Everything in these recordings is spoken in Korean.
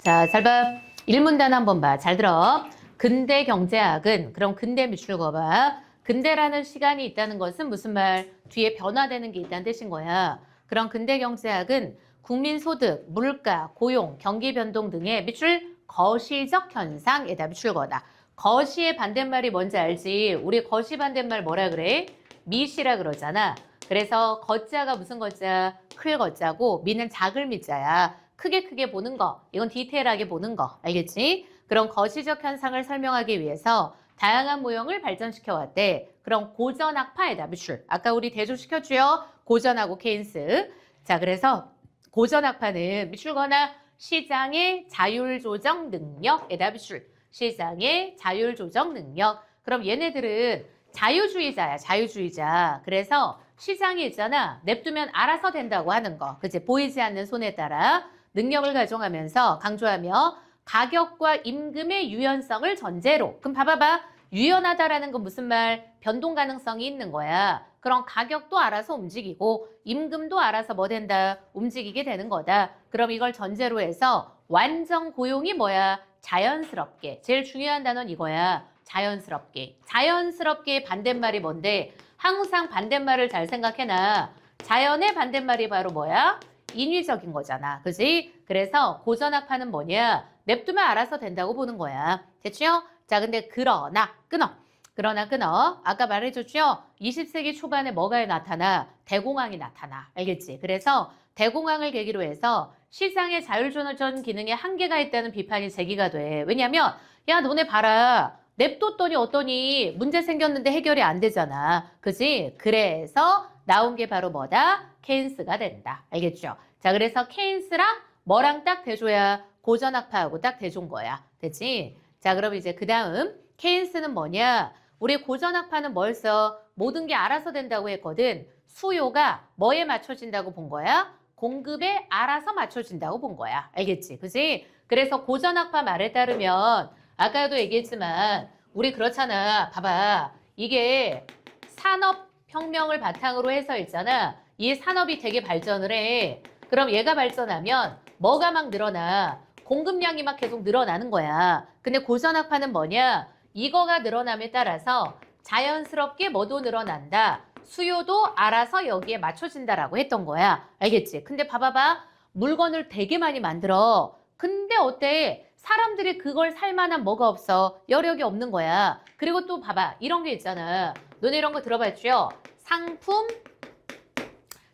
자, 잘 봐. 일문단 한번 봐. 잘 들어. 근대 경제학은, 그럼 근대 미출거 봐. 근대라는 시간이 있다는 것은 무슨 말? 뒤에 변화되는 게 있다는 뜻인 거야. 그럼 근대 경제학은 국민 소득, 물가, 고용, 경기 변동 등의 미출 거시적 현상에다 미출거다. 거시의 반대말이 뭔지 알지? 우리 거시 반대말 뭐라 그래? 미시라 그러잖아. 그래서 거자가 무슨 거자? 클 거자고 미는 작을 미자야. 크게 보는 거. 이건 디테일하게 보는 거. 알겠지? 그런 거시적 현상을 설명하기 위해서 다양한 모형을 발전시켜 왔대. 그럼 고전학파에다 미출. 아까 우리 대조시켰죠? 고전하고 케인스. 자, 그래서 고전학파는 미출거나 시장의 자율조정 능력에다 미출. 시장의 자율조정 능력. 그럼 얘네들은 자유주의자야, 자유주의자. 그래서 시장이 있잖아. 냅두면 알아서 된다고 하는 거. 그치? 보이지 않는 손에 따라 능력을 가정하면서 강조하며 가격과 임금의 유연성을 전제로. 그럼 봐봐봐. 유연하다라는 건 무슨 말? 변동 가능성이 있는 거야. 그럼 가격도 알아서 움직이고 임금도 알아서 뭐 된다? 움직이게 되는 거다. 그럼 이걸 전제로 해서 완전 고용이 뭐야? 자연스럽게. 제일 중요한 단어는 이거야. 자연스럽게. 자연스럽게 반대말이 뭔데? 항상 반대말을 잘 생각해놔. 자연의 반대말이 바로 뭐야? 인위적인 거잖아. 그지? 그래서 고전학파는 뭐냐? 냅두면 알아서 된다고 보는 거야. 됐죠? 자, 근데 그러나 끊어. 아까 말해줬죠? 20세기 초반에 뭐가 나타나? 대공황이 나타나. 알겠지? 그래서 대공황을 계기로 해서 시장의 자율조정 기능에 한계가 있다는 비판이 제기가 돼. 왜냐면 야, 너네 봐라. 냅뒀더니 어떠니 문제 생겼는데 해결이 안 되잖아. 그지? 그래서 나온 게 바로 뭐다? 케인스가 된다. 알겠죠? 자, 그래서 케인스랑 뭐랑 딱 대줘야 고전학파하고 딱 대준 거야. 됐지? 자, 그럼 이제 그 다음 케인스는 뭐냐? 우리 고전학파는 뭘 써? 모든 게 알아서 된다고 했거든. 수요가 뭐에 맞춰진다고 본 거야? 공급에 알아서 맞춰진다고 본 거야. 알겠지? 그지? 그래서 고전학파 말에 따르면 아까도 얘기했지만 우리 그렇잖아. 봐봐. 이게 산업혁명을 바탕으로 해서 있잖아. 이 산업이 되게 발전을 해. 그럼 얘가 발전하면 뭐가 막 늘어나? 공급량이 막 계속 늘어나는 거야. 근데 고전학파는 뭐냐? 이거가 늘어남에 따라서 자연스럽게 뭐도 늘어난다. 수요도 알아서 여기에 맞춰진다라고 했던 거야. 알겠지? 근데 봐봐봐. 물건을 되게 많이 만들어. 근데 어때? 사람들이 그걸 살 만한 뭐가 없어? 여력이 없는 거야. 그리고 또 봐봐. 이런 게 있잖아. 너네 이런 거 들어봤죠? 상품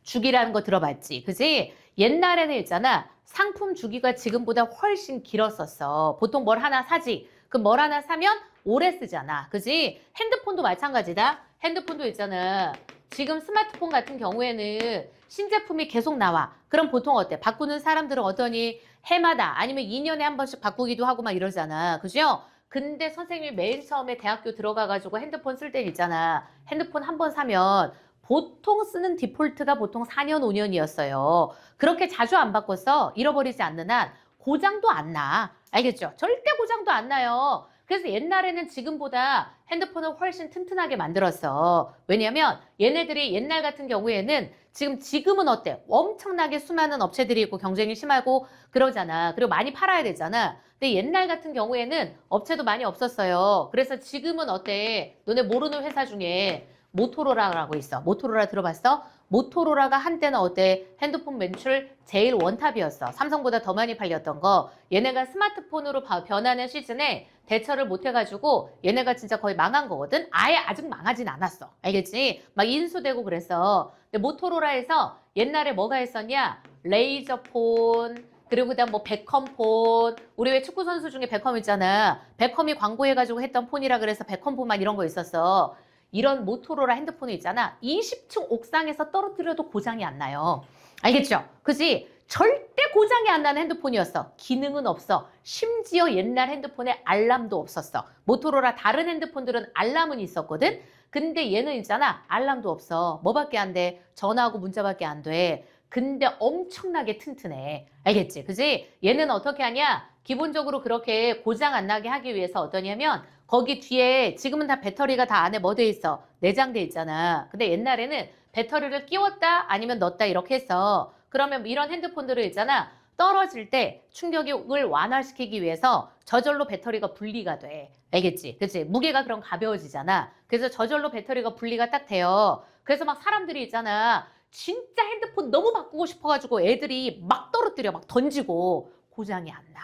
주기라는 거 들어봤지? 그지? 옛날에는 있잖아. 상품 주기가 지금보다 훨씬 길었었어. 보통 뭘 하나 사지. 그럼 뭘 하나 사면 오래 쓰잖아. 그지? 핸드폰도 마찬가지다. 핸드폰도 있잖아. 지금 스마트폰 같은 경우에는 신제품이 계속 나와. 그럼 보통 어때? 바꾸는 사람들은 어떠니? 해마다 아니면 2년에 한 번씩 바꾸기도 하고 막 이러잖아. 그죠? 근데 선생님이 맨 처음에 대학교 들어가가지고 핸드폰 쓸 때 있잖아. 핸드폰 한 번 사면 보통 쓰는 디폴트가 보통 4년, 5년이었어요. 그렇게 자주 안 바꿨어. 잃어버리지 않는 한 고장도 안 나. 알겠죠? 절대 고장도 안 나요. 그래서 옛날에는 지금보다 핸드폰을 훨씬 튼튼하게 만들었어. 왜냐면 얘네들이 옛날 같은 경우에는 지금은 어때? 엄청나게 수많은 업체들이 있고 경쟁이 심하고 그러잖아. 그리고 많이 팔아야 되잖아. 근데 옛날 같은 경우에는 업체도 많이 없었어요. 그래서 지금은 어때? 너네 모르는 회사 중에 모토로라라고 있어. 모토로라 들어봤어? 모토로라가 한때는 어때? 핸드폰 매출 제일 원탑이었어. 삼성보다 더 많이 팔렸던 거. 얘네가 스마트폰으로 변하는 시즌에 대처를 못해가지고 얘네가 진짜 거의 망한 거거든? 아예 아직 망하진 않았어. 알겠지? 막 인수되고 그랬어. 근데 모토로라에서 옛날에 뭐가 있었냐? 레이저폰, 그리고 그다음 뭐 베컴폰. 우리 왜 축구 선수 중에 베컴 있잖아. 베컴이 광고해가지고 했던 폰이라 그래서 베컴폰만 이런 거 있었어. 이런 모토로라 핸드폰이 있잖아. 20층 옥상에서 떨어뜨려도 고장이 안 나요. 알겠죠? 그지? 절대 고장이 안 나는 핸드폰이었어. 기능은 없어. 심지어 옛날 핸드폰에 알람도 없었어. 모토로라 다른 핸드폰들은 알람은 있었거든? 근데 얘는 있잖아. 알람도 없어. 뭐밖에 안 돼? 전화하고 문자밖에 안 돼. 근데 엄청나게 튼튼해. 알겠지? 그지? 얘는 어떻게 하냐? 기본적으로 그렇게 고장 안 나게 하기 위해서 어떠냐면 거기 뒤에 지금은 다 배터리가 다 안에 뭐 돼 있어? 내장돼 있잖아. 근데 옛날에는 배터리를 끼웠다 아니면 넣었다 이렇게 했어. 그러면 이런 핸드폰들을 있잖아. 떨어질 때 충격을 완화시키기 위해서 저절로 배터리가 분리가 돼. 알겠지? 그치? 무게가 그럼 가벼워지잖아. 그래서 저절로 배터리가 분리가 딱 돼요. 그래서 막 사람들이 있잖아. 진짜 핸드폰 너무 바꾸고 싶어가지고 애들이 막 떨어뜨려, 막 던지고 고장이 안 나.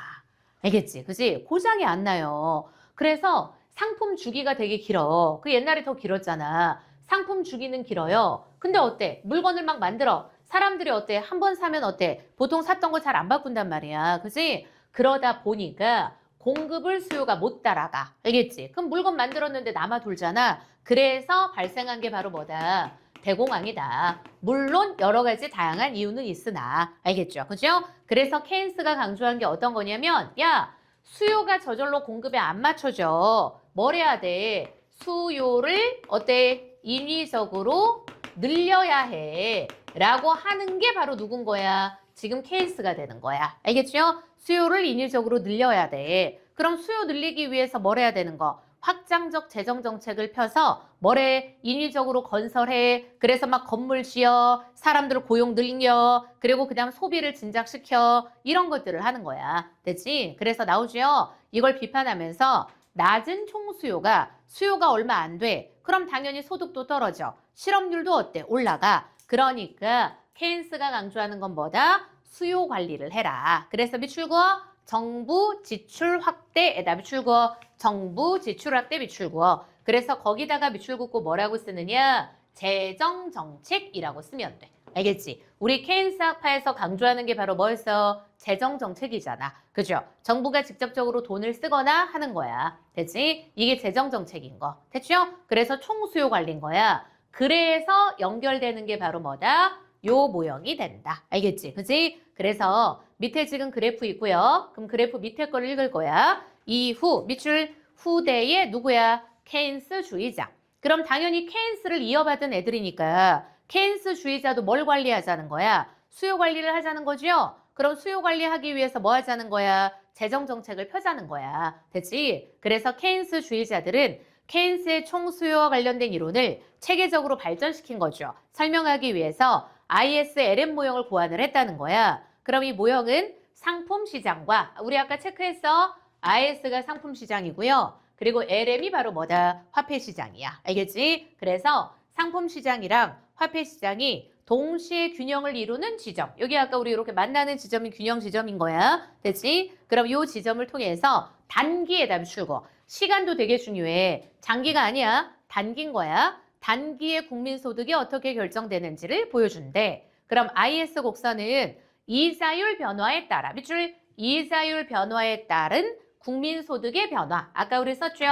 알겠지? 그치? 고장이 안 나요. 그래서 상품 주기가 되게 길어. 그 옛날에 더 길었잖아. 상품 주기는 길어요. 근데 어때? 물건을 막 만들어. 사람들이 어때? 한 번 사면 어때? 보통 샀던 거 잘 안 바꾼단 말이야. 그치? 그러다 보니까 공급을 수요가 못 따라가. 알겠지? 그럼 물건 만들었는데 남아 돌잖아. 그래서 발생한 게 바로 뭐다? 대공황이다. 물론 여러 가지 다양한 이유는 있으나. 알겠죠? 그죠? 그래서 케인스가 강조한 게 어떤 거냐면 야, 수요가 저절로 공급에 안 맞춰져. 뭘 해야 돼? 수요를 어때? 인위적으로 늘려야 해. 라고 하는 게 바로 누군 거야? 지금 케이스가 되는 거야. 알겠죠? 수요를 인위적으로 늘려야 돼. 그럼 수요 늘리기 위해서 뭘 해야 되는 거? 확장적 재정 정책을 펴서 뭐래? 인위적으로 건설해. 그래서 막 건물 지어. 사람들 고용 늘려. 그리고 그다음 소비를 진작시켜. 이런 것들을 하는 거야. 됐지? 그래서 나오죠? 이걸 비판하면서 낮은 총수요가 수요가 얼마 안 돼. 그럼 당연히 소득도 떨어져. 실업률도 어때? 올라가. 그러니까 케인스가 강조하는 건 뭐다? 수요 관리를 해라. 그래서 비출구어 정부 지출 확대에다 비출구어 정부 지출 확대 비출구어. 그래서 거기다가 비출구 꼭 뭐라고 쓰느냐? 재정 정책이라고 쓰면 돼. 알겠지? 우리 케인스 학파에서 강조하는 게 바로 뭐였어? 재정 정책이잖아. 그죠? 정부가 직접적으로 돈을 쓰거나 하는 거야. 됐지? 이게 재정 정책인 거. 됐죠? 그래서 총수요 관리인 거야. 그래서 연결되는 게 바로 뭐다? 요 모형이 된다. 알겠지? 그치? 그래서 밑에 지금 그래프 있고요. 그럼 그래프 밑에 걸 읽을 거야. 이후 밑줄 후대의 누구야? 케인스주의자. 그럼 당연히 케인스를 이어받은 애들이니까 케인스주의자도 뭘 관리하자는 거야? 수요 관리를 하자는 거죠? 그럼 수요 관리하기 위해서 뭐 하자는 거야? 재정 정책을 펴자는 거야. 됐지? 그래서 케인스주의자들은 케인스의 총수요와 관련된 이론을 체계적으로 발전시킨 거죠. 설명하기 위해서 ISLM 모형을 고안을 했다는 거야. 그럼 이 모형은 상품 시장과 우리 아까 체크했어. IS가 상품 시장이고요. 그리고 LM이 바로 뭐다? 화폐 시장이야. 알겠지? 그래서 상품 시장이랑 화폐 시장이 동시에 균형을 이루는 지점. 여기 아까 우리 이렇게 만나는 지점이 균형 지점인 거야. 됐지? 그럼 이 지점을 통해서 단기에 비추고 시간도 되게 중요해. 장기가 아니야. 단기인 거야. 단기의 국민소득이 어떻게 결정되는지를 보여준대. 그럼 IS 곡선은 이자율 변화에 따라 밑줄 이자율 변화에 따른 국민소득의 변화. 아까 우리 썼죠?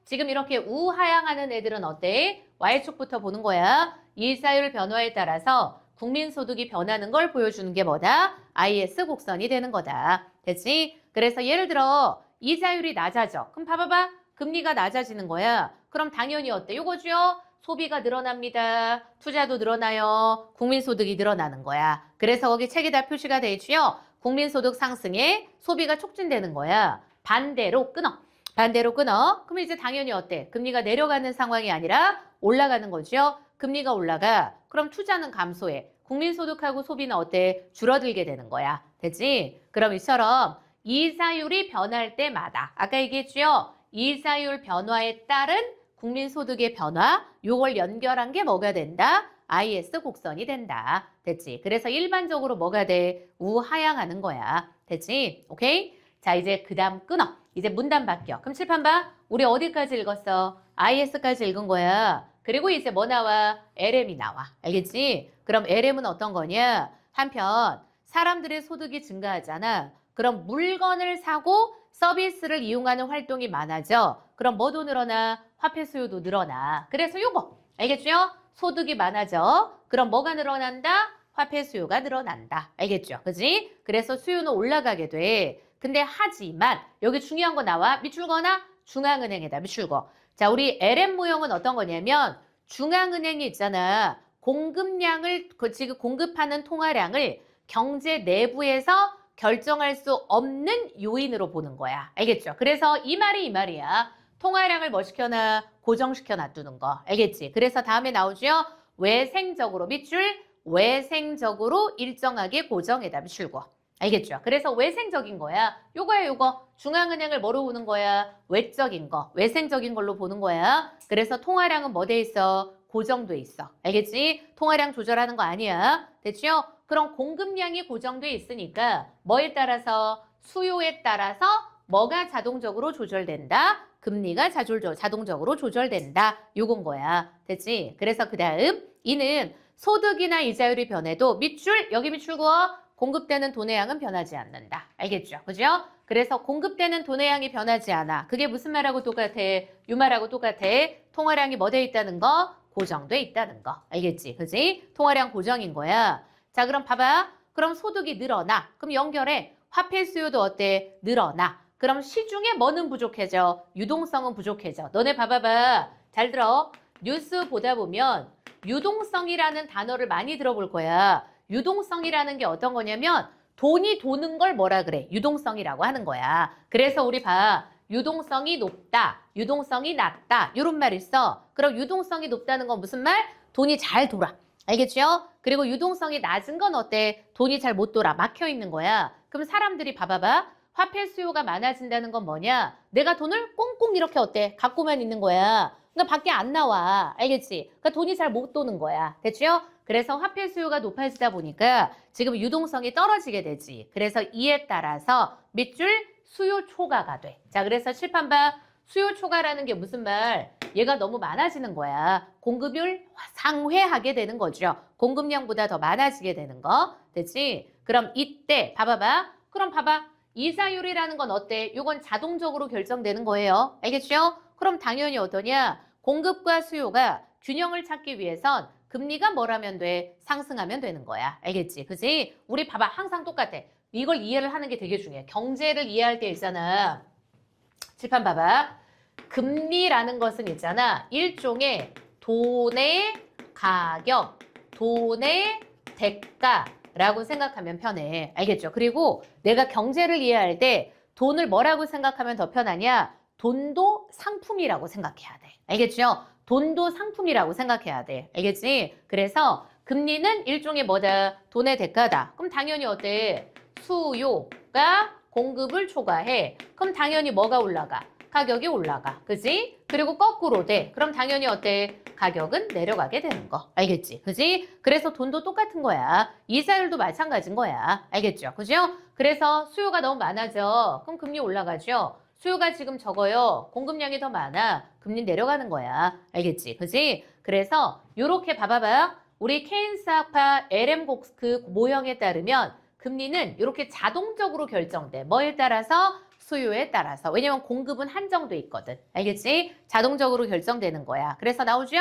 지금 이렇게 우하향하는 애들은 어때? Y축부터 보는 거야. 이자율 변화에 따라서 국민소득이 변하는 걸 보여주는 게 뭐다? IS 곡선이 되는 거다. 됐지? 그래서 예를 들어 이자율이 낮아져. 그럼 봐봐봐. 금리가 낮아지는 거야. 그럼 당연히 어때? 요거죠? 소비가 늘어납니다. 투자도 늘어나요. 국민소득이 늘어나는 거야. 그래서 거기 책에다 표시가 돼 있죠? 국민소득 상승에 소비가 촉진되는 거야. 반대로 끊어. 반대로 끊어. 그럼 이제 당연히 어때? 금리가 내려가는 상황이 아니라 올라가는 거죠. 금리가 올라가. 그럼 투자는 감소해. 국민소득하고 소비는 어때? 줄어들게 되는 거야. 됐지? 그럼 이처럼 이자율이 변할 때마다 아까 얘기했죠? 이자율 변화에 따른 국민소득의 변화, 요걸 연결한 게 뭐가 된다? IS 곡선이 된다. 됐지? 그래서 일반적으로 뭐가 돼? 우하향하는 거야. 됐지? 오케이? 자, 이제 그 다음 끊어. 이제 문단 바뀌어. 그럼 칠판 봐. 우리 어디까지 읽었어? IS까지 읽은 거야. 그리고 이제 뭐 나와? LM이 나와. 알겠지? 그럼 LM은 어떤 거냐? 한편 사람들의 소득이 증가하잖아. 그럼 물건을 사고 서비스를 이용하는 활동이 많아져. 그럼 뭐도 늘어나? 화폐 수요도 늘어나. 그래서 요거 알겠죠? 소득이 많아져. 그럼 뭐가 늘어난다? 화폐 수요가 늘어난다. 알겠죠? 그지? 그래서 수요는 올라가게 돼. 근데 하지만 여기 중요한 거 나와. 밑줄거나 중앙은행에다 밑줄거. 자, 우리 LM 모형은 어떤 거냐면 중앙은행이 있잖아. 공급량을 지금 공급하는 통화량을 경제 내부에서 결정할 수 없는 요인으로 보는 거야. 알겠죠? 그래서 이 말이 이 말이야. 통화량을 뭐 시켜놔? 고정시켜 놔두는 거. 알겠지? 그래서 다음에 나오죠? 외생적으로 밑줄 외생적으로 일정하게 고정에다 밑줄고. 알겠죠? 그래서 외생적인 거야. 요거야 요거. 중앙은행을 뭐로 보는 거야? 외적인 거. 외생적인 걸로 보는 거야. 그래서 통화량은 뭐 돼 있어? 고정돼 있어. 알겠지? 통화량 조절하는 거 아니야. 됐죠? 그럼 공급량이 고정돼 있으니까 뭐에 따라서? 수요에 따라서 뭐가 자동적으로 조절된다? 금리가 자동적으로 조절된다. 요건 거야. 됐지? 그래서 그 다음 이는 소득이나 이자율이 변해도 밑줄, 여기 밑줄 그어 공급되는 돈의 양은 변하지 않는다. 알겠죠? 그죠? 그래서 공급되는 돈의 양이 변하지 않아. 그게 무슨 말하고 똑같아? 요 말하고 똑같아. 통화량이 뭐 돼 있다는 거? 고정돼 있다는 거. 알겠지? 그지? 통화량 고정인 거야. 자, 그럼 봐봐. 그럼 소득이 늘어나. 그럼 연결해. 화폐 수요도 어때? 늘어나. 그럼 시중에 뭐는 부족해져? 유동성은 부족해져. 너네 봐봐봐. 잘 들어. 뉴스 보다 보면 유동성이라는 단어를 많이 들어볼 거야. 유동성이라는 게 어떤 거냐면 돈이 도는 걸 뭐라 그래? 유동성이라고 하는 거야. 그래서 우리 봐. 유동성이 높다, 유동성이 낮다 이런 말 있어. 그럼 유동성이 높다는 건 무슨 말? 돈이 잘 돌아. 알겠죠? 그리고 유동성이 낮은 건 어때? 돈이 잘 못 돌아. 막혀 있는 거야. 그럼 사람들이 봐봐봐. 화폐 수요가 많아진다는 건 뭐냐? 내가 돈을 꽁꽁 이렇게 어때? 갖고만 있는 거야. 그러니까 밖에 안 나와. 알겠지? 그러니까 돈이 잘 못 도는 거야. 됐죠? 그래서 화폐 수요가 높아지다 보니까 지금 유동성이 떨어지게 되지. 그래서 이에 따라서 밑줄 수요 초과가 돼. 자, 그래서 칠판 봐. 수요 초과라는 게 무슨 말? 얘가 너무 많아지는 거야. 공급을 상회하게 되는 거죠. 공급량보다 더 많아지게 되는 거. 됐지? 그럼 이때 봐봐봐. 그럼 봐봐. 이자율이라는 건 어때? 이건 자동적으로 결정되는 거예요. 알겠죠? 그럼 당연히 어떠냐? 공급과 수요가 균형을 찾기 위해선 금리가 뭐라면 돼? 상승하면 되는 거야. 알겠지? 그지? 우리 봐봐. 항상 똑같아. 이걸 이해를 하는 게 되게 중요해. 경제를 이해할 때 있잖아. 칠판 봐봐. 금리라는 것은 있잖아. 일종의 돈의 가격, 돈의 대가라고 생각하면 편해. 알겠죠? 그리고 내가 경제를 이해할 때 돈을 뭐라고 생각하면 더 편하냐? 돈도 상품이라고 생각해야 돼. 알겠죠? 돈도 상품이라고 생각해야 돼. 알겠지? 그래서 금리는 일종의 뭐다? 돈의 대가다. 그럼 당연히 어때? 수요가 공급을 초과해. 그럼 당연히 뭐가 올라가? 가격이 올라가. 그지? 그리고 거꾸로 돼. 그럼 당연히 어때? 가격은 내려가게 되는 거. 알겠지? 그지? 그래서 돈도 똑같은 거야. 이자율도 마찬가지인 거야. 알겠죠? 그죠? 그래서 수요가 너무 많아져. 그럼 금리 올라가죠? 수요가 지금 적어요. 공급량이 더 많아. 금리 내려가는 거야. 알겠지? 그지? 그래서 요렇게 봐봐봐. 우리 케인스 학파 LM 그 모형에 따르면 금리는 이렇게 자동적으로 결정돼. 뭐에 따라서? 수요에 따라서. 왜냐면 공급은 한정돼 있거든. 알겠지? 자동적으로 결정되는 거야. 그래서 나오죠?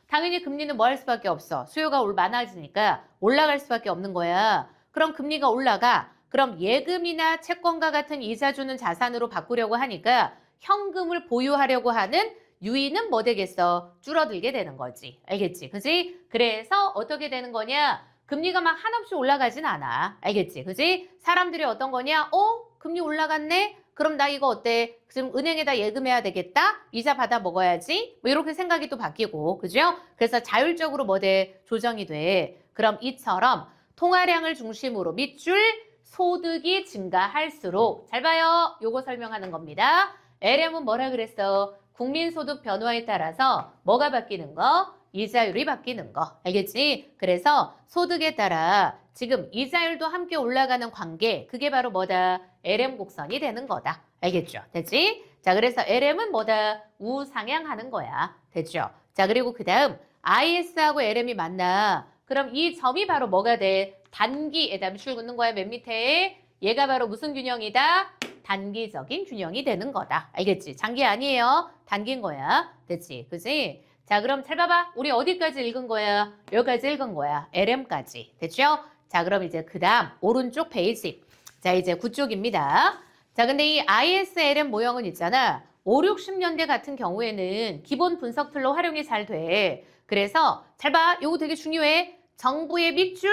당연히 금리는 뭐 할 수밖에 없어. 수요가 많아지니까 올라갈 수밖에 없는 거야. 그럼 금리가 올라가. 그럼 예금이나 채권과 같은 이자 주는 자산으로 바꾸려고 하니까 현금을 보유하려고 하는 유인은 뭐 되겠어? 줄어들게 되는 거지. 알겠지? 그지? 그래서 어떻게 되는 거냐? 금리가 막 한없이 올라가진 않아. 알겠지? 그지? 사람들이 어떤 거냐? 금리 올라갔네? 그럼 나 이거 어때? 지금 은행에다 예금해야 되겠다? 이자 받아 먹어야지? 뭐 이렇게 생각이 또 바뀌고. 그죠? 그래서 자율적으로 뭐 돼? 조정이 돼. 그럼 이처럼 통화량을 중심으로 밑줄 소득이 증가할수록 잘 봐요. 요거 설명하는 겁니다. LM은 뭐라 그랬어? 국민소득 변화에 따라서 뭐가 바뀌는 거? 이자율이 바뀌는 거. 알겠지? 그래서 소득에 따라 지금 이자율도 함께 올라가는 관계, 그게 바로 뭐다? LM 곡선이 되는 거다. 알겠죠? 됐지? 자, 그래서 LM은 뭐다? 우상향하는 거야. 됐죠? 자, 그리고 그 다음 IS하고 LM이 만나. 그럼 이 점이 바로 뭐가 돼? 단기에다 줄 긋는 거야. 맨 밑에. 얘가 바로 무슨 균형이다? 단기적인 균형이 되는 거다. 알겠지? 장기 아니에요. 단기인 거야. 됐지? 그지? 자, 그럼 잘 봐봐. 우리 어디까지 읽은 거야? 여기까지 읽은 거야. LM까지. 됐죠? 자, 그럼 이제 그 다음 오른쪽 페이지. 자, 이제 9쪽입니다. 자, 근데 이 ISLM 모형은 있잖아. 5, 60년대 같은 경우에는 기본 분석 툴로 활용이 잘 돼. 그래서 잘 봐. 요거 되게 중요해. 정부의 밑줄,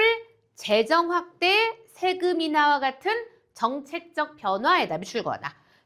재정 확대, 세금 인하와 같은 정책적 변화에다 밑줄 그어놔.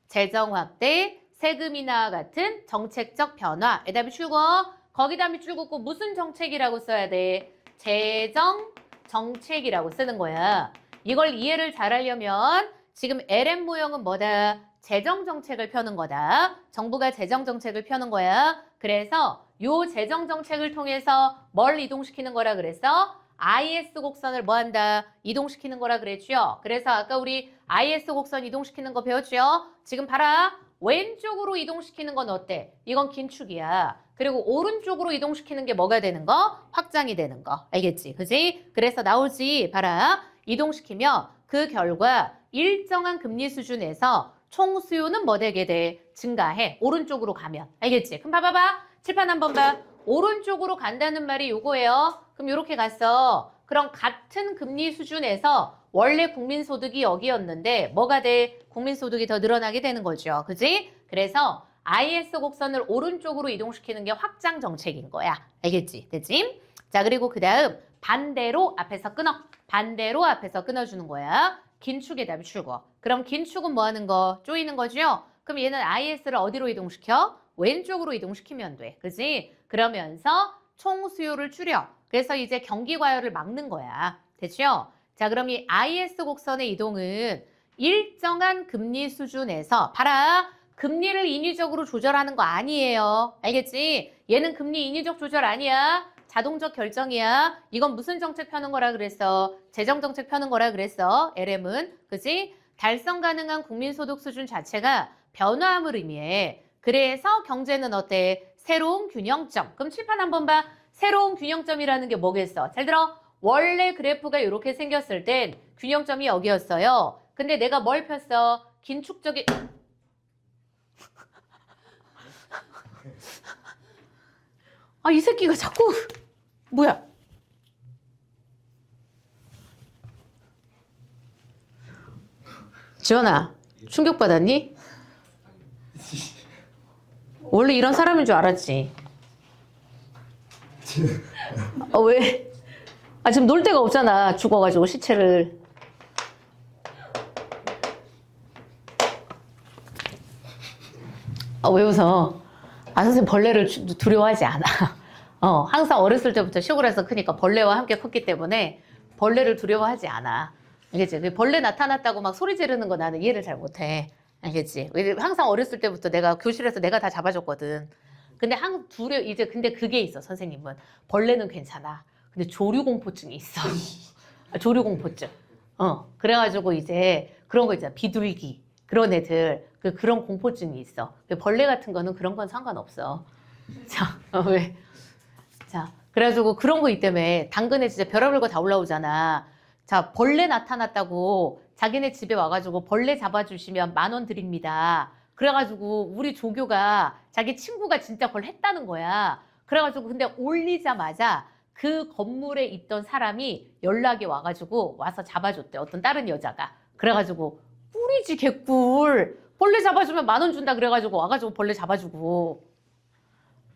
재정 확대, 세금 인하와 같은 정책적 변화에다 밑줄 그어. 거기다 밑줄 긋고 무슨 정책이라고 써야 돼? 재정 정책이라고 쓰는 거야. 이걸 이해를 잘하려면 지금 LM 모형은 뭐다? 재정정책을 펴는 거다. 정부가 재정정책을 펴는 거야. 그래서 요 재정정책을 통해서 뭘 이동시키는 거라 그랬어? IS 곡선을 뭐 한다? 이동시키는 거라 그랬죠? 그래서 아까 우리 IS 곡선 이동시키는 거 배웠죠? 지금 봐라. 왼쪽으로 이동시키는 건 어때? 이건 긴축이야. 그리고 오른쪽으로 이동시키는 게 뭐가 되는 거? 확장이 되는 거. 알겠지? 그지? 그래서 나오지. 봐라. 이동시키면 그 결과 일정한 금리 수준에서 총 수요는 뭐 되게 돼? 증가해. 오른쪽으로 가면. 알겠지? 그럼 봐봐봐. 칠판 한번 봐. 오른쪽으로 간다는 말이 요거예요. 그럼 이렇게 갔어. 그럼 같은 금리 수준에서 원래 국민소득이 여기였는데 뭐가 돼? 국민소득이 더 늘어나게 되는 거죠. 그지? 그래서 IS 곡선을 오른쪽으로 이동시키는 게 확장 정책인 거야. 알겠지? 됐지? 자, 그리고 그 다음 반대로 앞에서 끊어. 반대로 앞에서 끊어주는 거야. 긴축의 답이 출구. 그럼 긴축은 뭐 하는 거? 조이는 거죠? 그럼 얘는 IS를 어디로 이동시켜? 왼쪽으로 이동시키면 돼. 그지? 그러면서 총 수요를 줄여. 그래서 이제 경기 과열을 막는 거야. 됐죠? 자, 그럼 이 IS 곡선의 이동은 일정한 금리 수준에서 봐라. 금리를 인위적으로 조절하는 거 아니에요. 알겠지? 얘는 금리 인위적 조절 아니야. 자동적 결정이야. 이건 무슨 정책 펴는 거라 그랬어? 재정정책 펴는 거라 그랬어. LM은. 그지? 달성 가능한 국민소득 수준 자체가 변화함을 의미해. 그래서 경제는 어때? 새로운 균형점. 그럼 칠판 한번 봐. 새로운 균형점이라는 게 뭐겠어? 잘 들어. 원래 그래프가 이렇게 생겼을 땐 균형점이 여기였어요. 근데 내가 뭘 폈어? 긴축적인... 아, 이 새끼가 자꾸... 뭐야? 지원아, 충격받았니? 원래 이런 사람인 줄 알았지. 왜? 아, 지금 놀 데가 없잖아. 죽어가지고 시체를. 아, 왜 웃어? 아, 선생님 벌레를 두려워하지 않아. 항상 어렸을 때부터 시골에서 크니까 벌레와 함께 컸기 때문에 벌레를 두려워하지 않아. 알겠지? 벌레 나타났다고 막 소리 지르는 거 나는 이해를 잘 못해. 알겠지? 항상 어렸을 때부터 내가 교실에서 내가 다 잡아줬거든. 근데 근데 그게 있어, 선생님은. 벌레는 괜찮아. 근데 조류공포증이 있어. 조류공포증. 그래가지고 이제 그런 거 있잖아. 비둘기. 그런 애들. 그런 공포증이 있어. 벌레 같은 거는 그런 건 상관없어. 자, 왜? 자, 그래가지고 그런 거 있다며. 당근에 진짜 별의별 거 다 올라오잖아. 자, 벌레 나타났다고 자기네 집에 와가지고 벌레 잡아주시면 10,000원 드립니다. 그래가지고 우리 조교가 자기 친구가 진짜 그걸 했다는 거야. 그래가지고 근데 올리자마자 그 건물에 있던 사람이 연락이 와가지고 와서 잡아줬대. 어떤 다른 여자가. 그래가지고 꿀이지 개꿀. 벌레 잡아주면 10,000원 준다 그래가지고 와가지고 벌레 잡아주고.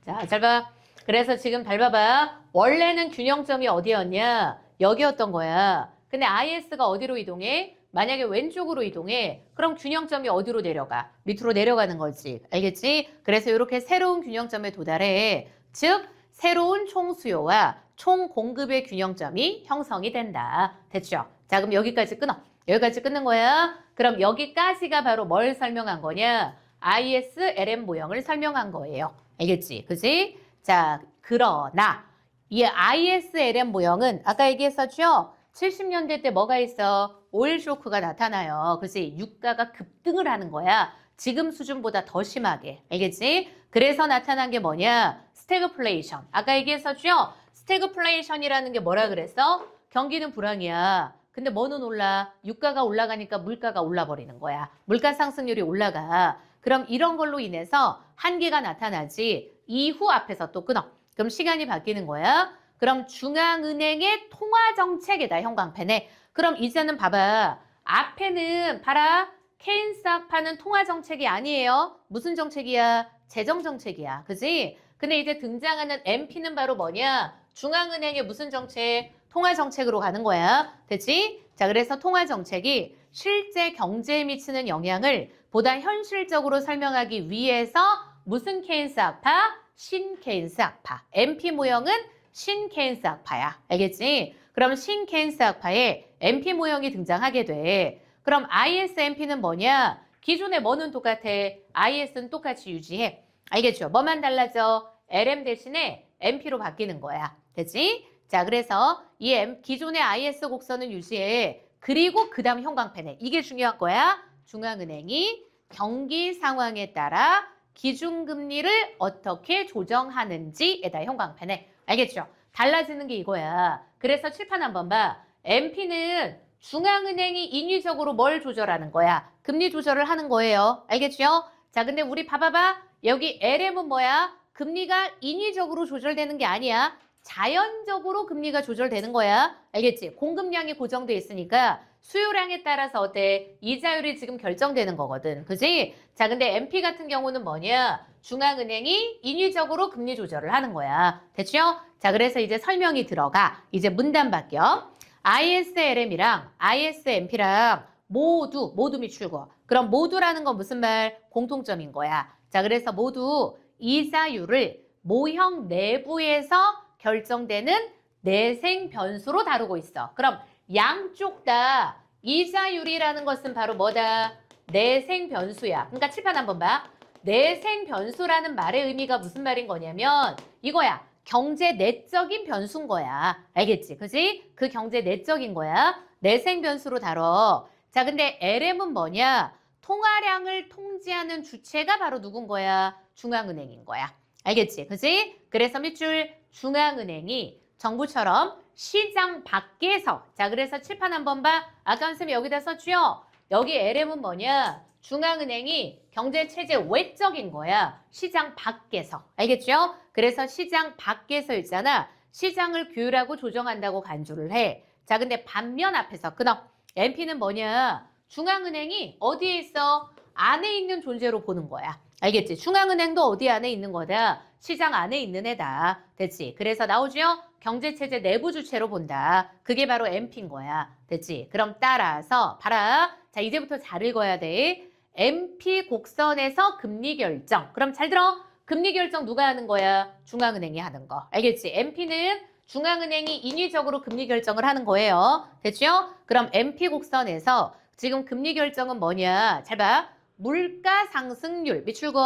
자, 잘 봐. 그래서 지금 밟아봐. 원래는 균형점이 어디였냐? 여기였던 거야. 근데 IS가 어디로 이동해? 만약에 왼쪽으로 이동해. 그럼 균형점이 어디로 내려가? 밑으로 내려가는 거지. 알겠지? 그래서 이렇게 새로운 균형점에 도달해. 즉, 새로운 총수요와 총공급의 균형점이 형성이 된다. 됐죠? 자, 그럼 여기까지 끊어. 여기까지 끊는 거야. 그럼 여기까지가 바로 뭘 설명한 거냐? IS, LM 모형을 설명한 거예요. 알겠지? 그지? 자, 그러나 이 IS, LM 모형은 아까 얘기했었죠? 70년대 때 뭐가 있어? 오일 쇼크가 나타나요. 그치? 유가가 급등을 하는 거야. 지금 수준보다 더 심하게. 알겠지? 그래서 나타난 게 뭐냐? 스태그플레이션. 아까 얘기했었죠? 스태그플레이션이라는 게 뭐라 그랬어? 경기는 불황이야. 근데 뭐는 올라? 유가가 올라가니까 물가가 올라버리는 거야. 물가 상승률이 올라가. 그럼 이런 걸로 인해서 한계가 나타나지. 이후 앞에서 또 끊어. 그럼 시간이 바뀌는 거야. 그럼 중앙은행의 통화정책이다. 형광펜에. 그럼 이제는 봐봐. 앞에는 봐라. 케인스 학파는 통화정책이 아니에요. 무슨 정책이야? 재정정책이야. 그지? 근데 이제 등장하는 MP는 바로 뭐냐? 중앙은행의 무슨 정책? 통화정책으로 가는 거야. 됐지? 자, 그래서 통화정책이 실제 경제에 미치는 영향을 보다 현실적으로 설명하기 위해서 무슨 케인스 학파? 신케인스 학파. MP 모형은 신케인스 학파야. 알겠지? 그럼 신케인스 학파에 MP 모형이 등장하게 돼. 그럼 ISMP는 뭐냐? 기존의 뭐는 똑같아. IS는 똑같이 유지해. 알겠죠? 뭐만 달라져? LM 대신에 MP로 바뀌는 거야. 됐지? 자, 그래서 이 기존의 IS 곡선은 유지해. 그리고 그 다음 형광펜에. 이게 중요한 거야. 중앙은행이 경기 상황에 따라 기준금리를 어떻게 조정하는지에다 형광펜에. 알겠죠? 달라지는 게 이거야. 그래서 칠판 한번 봐. MP는 중앙은행이 인위적으로 뭘 조절하는 거야? 금리 조절을 하는 거예요. 알겠죠? 자, 근데 우리 봐봐봐. 여기 LM은 뭐야? 금리가 인위적으로 조절되는 게 아니야. 자연적으로 금리가 조절되는 거야. 알겠지? 공급량이 고정돼 있으니까 수요량에 따라서 어때? 이자율이 지금 결정되는 거거든. 그지? 자, 근데 MP 같은 경우는 뭐냐? 중앙은행이 인위적으로 금리 조절을 하는 거야. 됐죠? 자, 그래서 이제 설명이 들어가. 이제 문단 바뀌어. ISLM이랑 ISMP랑 모두 미출고. 그럼 모두라는 건 무슨 말? 공통점인 거야. 자, 그래서 모두 이자율을 모형 내부에서 결정되는 내생 변수로 다루고 있어. 그럼 양쪽 다 이자율이라는 것은 바로 뭐다? 내생 변수야. 그러니까 칠판 한번 봐. 내생 변수라는 말의 의미가 무슨 말인 거냐면 이거야. 경제 내적인 변수인 거야. 알겠지? 그지? 그 경제 내적인 거야. 내생 변수로 다뤄. 자, 근데 LM은 뭐냐? 통화량을 통제하는 주체가 바로 누군 거야? 중앙은행인 거야. 알겠지? 그지? 그래서 밑줄 중앙은행이 정부처럼 시장 밖에서. 자, 그래서 칠판 한번 봐. 아까 선생님이 여기다 썼죠? 여기 LM은 뭐냐? 중앙은행이 경제체제 외적인 거야. 시장 밖에서. 알겠죠? 그래서 시장 밖에서 있잖아. 시장을 규율하고 조정한다고 간주를 해. 자, 근데 반면 앞에서 그럼 MP는 뭐냐? 중앙은행이 어디에 있어? 안에 있는 존재로 보는 거야. 알겠지? 중앙은행도 어디 안에 있는 거다? 시장 안에 있는 애다. 됐지? 그래서 나오죠? 경제체제 내부 주체로 본다. 그게 바로 MP인 거야. 됐지? 그럼 따라서 봐라. 자, 이제부터 잘 읽어야 돼. MP 곡선에서 금리 결정. 그럼 잘 들어. 금리 결정 누가 하는 거야? 중앙은행이 하는 거. 알겠지? MP는 중앙은행이 인위적으로 금리 결정을 하는 거예요. 됐죠? 그럼 MP 곡선에서 지금 금리 결정은 뭐냐? 잘 봐. 물가 상승률 미출고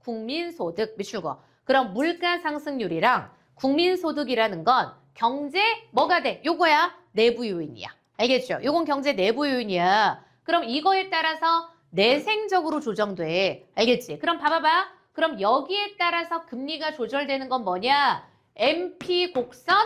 국민소득 미출고. 그럼 물가 상승률이랑 국민소득이라는 건 경제 뭐가 돼? 요거야. 내부 요인이야. 알겠죠? 요건 경제 내부 요인이야. 그럼 이거에 따라서 내생적으로 조정돼. 알겠지? 그럼 봐봐봐. 그럼 여기에 따라서 금리가 조절되는 건 뭐냐? MP 곡선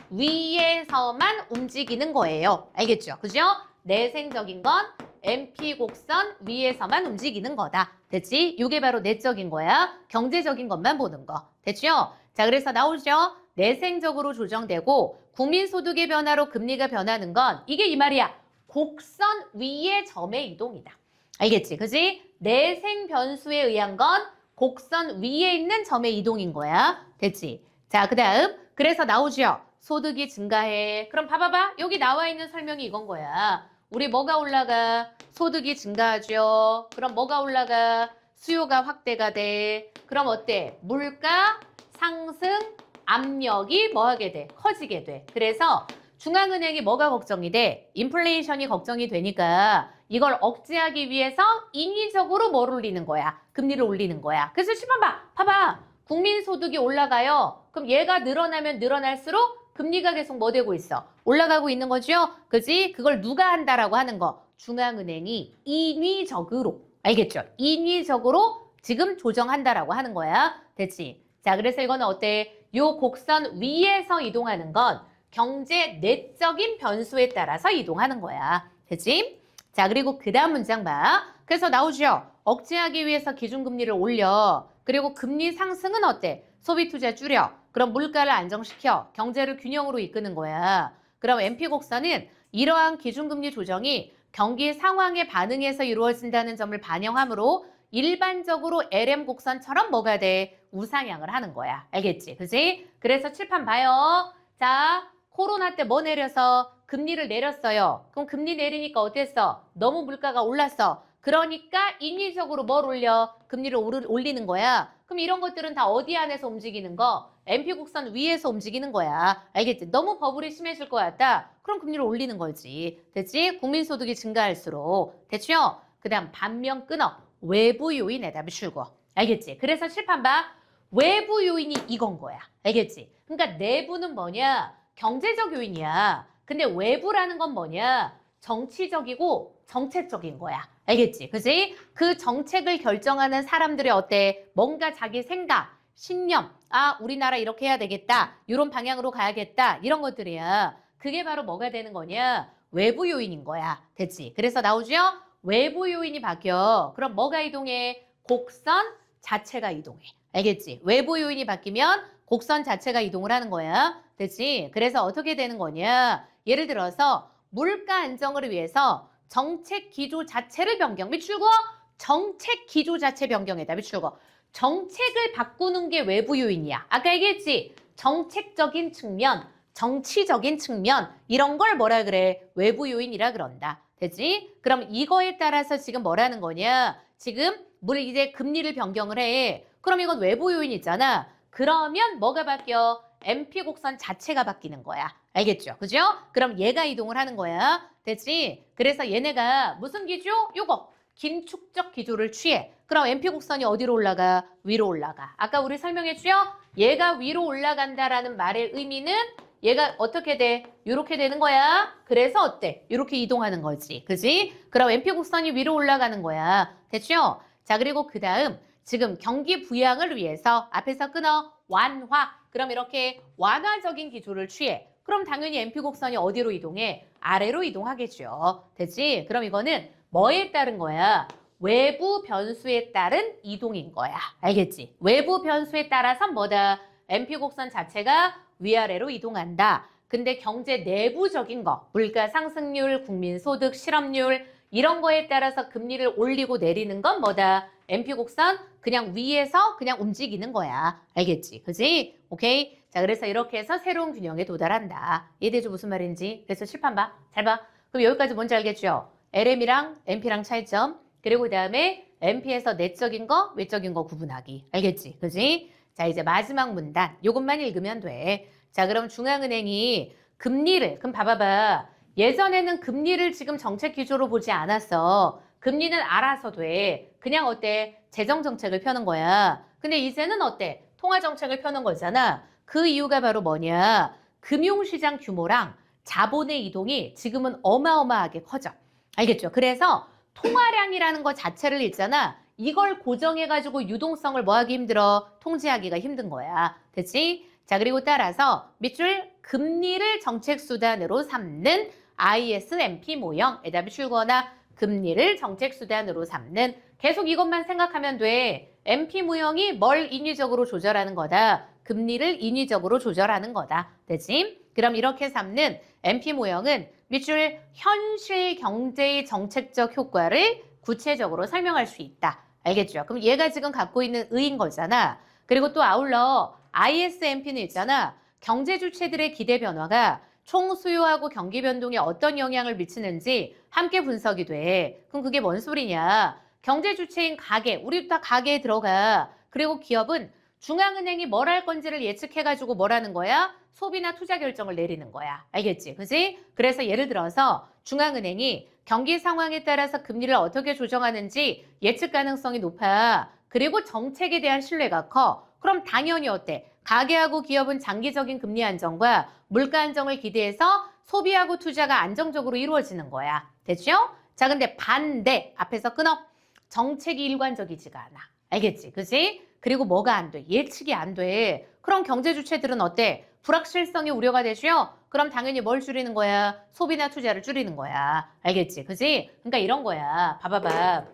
위에서만 움직이는 거예요. 알겠죠? 그죠? 내생적인 건 MP 곡선 위에서만 움직이는 거다. 됐지? 이게 바로 내적인 거야. 경제적인 것만 보는 거. 됐죠? 자, 그래서 나오죠? 내생적으로 조정되고 국민소득의 변화로 금리가 변하는 건 이게 이 말이야. 곡선 위의 점의 이동이다. 알겠지? 그지? 내생 변수에 의한 건 곡선 위에 있는 점의 이동인 거야. 됐지? 자, 그 다음 그래서 나오죠? 소득이 증가해. 그럼 봐봐봐. 여기 나와 있는 설명이 이건 거야. 우리 뭐가 올라가? 소득이 증가하죠. 그럼 뭐가 올라가? 수요가 확대가 돼. 그럼 어때? 물가 상승 압력이 뭐 하게 돼? 커지게 돼. 그래서 중앙은행이 뭐가 걱정이 돼? 인플레이션이 걱정이 되니까 이걸 억제하기 위해서 인위적으로 뭘 올리는 거야? 금리를 올리는 거야. 그래서 시판 봐봐. 국민소득이 올라가요. 그럼 얘가 늘어나면 늘어날수록 금리가 계속 뭐 되고 있어? 올라가고 있는 거죠? 그지? 그걸 누가 한다라고 하는 거? 중앙은행이 인위적으로. 알겠죠? 인위적으로 지금 조정한다라고 하는 거야. 됐지? 자, 그래서 이거는 어때? 요 곡선 위에서 이동하는 건 경제 내적인 변수에 따라서 이동하는 거야. 됐지? 자, 그리고 그 다음 문장 봐. 그래서 나오죠? 억제하기 위해서 기준금리를 올려. 그리고 금리 상승은 어때? 소비 투자 줄여. 그럼 물가를 안정시켜. 경제를 균형으로 이끄는 거야. 그럼 MP 곡선은 이러한 기준금리 조정이 경기 상황에 반응해서 이루어진다는 점을 반영하므로 일반적으로 LM 곡선처럼 뭐가 돼? 우상향을 하는 거야. 알겠지? 그지? 그래서 칠판 봐요. 자, 코로나 때 뭐 내려서 금리를 내렸어요. 그럼 금리 내리니까 어땠어? 너무 물가가 올랐어. 그러니까 인위적으로 뭘 올려? 금리를 올리는 거야. 그럼 이런 것들은 다 어디 안에서 움직이는 거? MP 곡선 위에서 움직이는 거야. 알겠지? 너무 버블이 심해질 것 같다. 그럼 금리를 올리는 거지. 됐지? 국민소득이 증가할수록. 됐죠? 그 다음 반면 끊어. 외부 요인에 답이 출고. 알겠지? 그래서 칠판 봐. 외부 요인이 이건 거야. 알겠지? 그러니까 내부는 뭐냐? 경제적 요인이야. 근데 외부라는 건 뭐냐? 정치적이고 정책적인 거야. 알겠지? 그지? 그 정책을 결정하는 사람들의 어때? 뭔가 자기 생각, 신념, 아, 우리나라 이렇게 해야 되겠다. 이런 방향으로 가야겠다. 이런 것들이야. 그게 바로 뭐가 되는 거냐? 외부 요인인 거야. 됐지? 그래서 나오죠? 외부 요인이 바뀌어. 그럼 뭐가 이동해? 곡선 자체가 이동해. 알겠지? 외부 요인이 바뀌면 곡선 자체가 이동을 하는 거야. 됐지? 그래서 어떻게 되는 거냐? 예를 들어서 물가 안정을 위해서 정책 기조 자체를 변경. 밑줄고 정책 기조 자체 변경에다 밑줄고. 정책을 바꾸는 게 외부 요인이야. 아까 얘기했지? 정책적인 측면, 정치적인 측면 이런 걸 뭐라 그래? 외부 요인이라 그런다. 됐지? 그럼 이거에 따라서 지금 뭐라는 거냐? 지금 이제 금리를 변경을 해. 그럼 이건 외부 요인 있잖아. 그러면 뭐가 바뀌어? MP 곡선 자체가 바뀌는 거야. 알겠죠? 그죠? 그럼 얘가 이동을 하는 거야. 됐지? 그래서 얘네가 무슨 기조? 요거. 긴축적 기조를 취해. 그럼 MP 곡선이 어디로 올라가? 위로 올라가. 아까 우리 설명했죠? 얘가 위로 올라간다라는 말의 의미는 얘가 어떻게 돼? 이렇게 되는 거야. 그래서 어때? 이렇게 이동하는 거지. 그지? 그럼 MP 곡선이 위로 올라가는 거야. 됐죠? 자, 그리고 그 다음 지금 경기 부양을 위해서 앞에서 끊어 완화. 그럼 이렇게 완화적인 기조를 취해. 그럼 당연히 MP 곡선이 어디로 이동해? 아래로 이동하겠죠. 됐지? 그럼 이거는 뭐에 따른 거야? 외부 변수에 따른 이동인 거야. 알겠지? 외부 변수에 따라서 뭐다? MP 곡선 자체가 위아래로 이동한다. 근데 경제 내부적인 거, 물가 상승률, 국민소득, 실업률 이런 거에 따라서 금리를 올리고 내리는 건 뭐다? MP 곡선 그냥 위에서 그냥 움직이는 거야. 알겠지? 그지? 오케이? 자, 그래서 이렇게 해서 새로운 균형에 도달한다. 이해되죠? 무슨 말인지? 그래서 칠판 봐. 잘 봐. 그럼 여기까지 뭔지 알겠죠? LM이랑 MP랑 차이점. 그리고 그 다음에 MP에서 내적인 거, 외적인 거 구분하기. 알겠지? 그지? 자, 이제 마지막 문단. 요것만 읽으면 돼. 자, 그럼 중앙은행이 금리를, 그럼 봐봐봐. 예전에는 금리를 지금 정책 기조로 보지 않았어. 금리는 알아서 돼. 그냥 어때? 재정정책을 펴는 거야. 근데 이제는 어때? 통화정책을 펴는 거잖아. 그 이유가 바로 뭐냐? 금융시장 규모랑 자본의 이동이 지금은 어마어마하게 커져. 알겠죠? 그래서 통화량이라는 것 자체를 있잖아. 이걸 고정해가지고 유동성을 뭐 하기 힘들어? 통제하기가 힘든 거야. 됐지? 자, 그리고 따라서 밑줄 금리를 정책수단으로 삼는 ISMP 모형에다 밑줄거나 금리를 정책수단으로 삼는 계속 이것만 생각하면 돼. MP 모형이 뭘 인위적으로 조절하는 거다. 금리를 인위적으로 조절하는 거다. 됐지? 그럼 이렇게 삼는 MP 모형은 밑줄 현실 경제의 정책적 효과를 구체적으로 설명할 수 있다. 알겠죠? 그럼 얘가 지금 갖고 있는 의인 거잖아. 그리고 또 아울러 ISMP는 있잖아. 경제 주체들의 기대 변화가 총 수요하고 경기 변동에 어떤 영향을 미치는지 함께 분석이 돼. 그럼 그게 뭔 소리냐? 경제 주체인 가계, 우리도 다 가계에 들어가. 그리고 기업은 중앙은행이 뭘 할 건지를 예측해가지고 뭐라는 거야? 소비나 투자 결정을 내리는 거야. 알겠지? 그지? 그래서 예를 들어서 중앙은행이 경기 상황에 따라서 금리를 어떻게 조정하는지 예측 가능성이 높아. 그리고 정책에 대한 신뢰가 커. 그럼 당연히 어때? 가계하고 기업은 장기적인 금리 안정과 물가 안정을 기대해서 소비하고 투자가 안정적으로 이루어지는 거야. 됐죠? 자, 근데 반대. 앞에서 끊어. 정책이 일관적이지가 않아. 알겠지? 그지? 그리고 뭐가 안 돼? 예측이 안 돼. 그럼 경제 주체들은 어때? 불확실성이 우려가 되죠? 그럼 당연히 뭘 줄이는 거야? 소비나 투자를 줄이는 거야. 알겠지? 그지? 그러니까 이런 거야. 봐봐봐.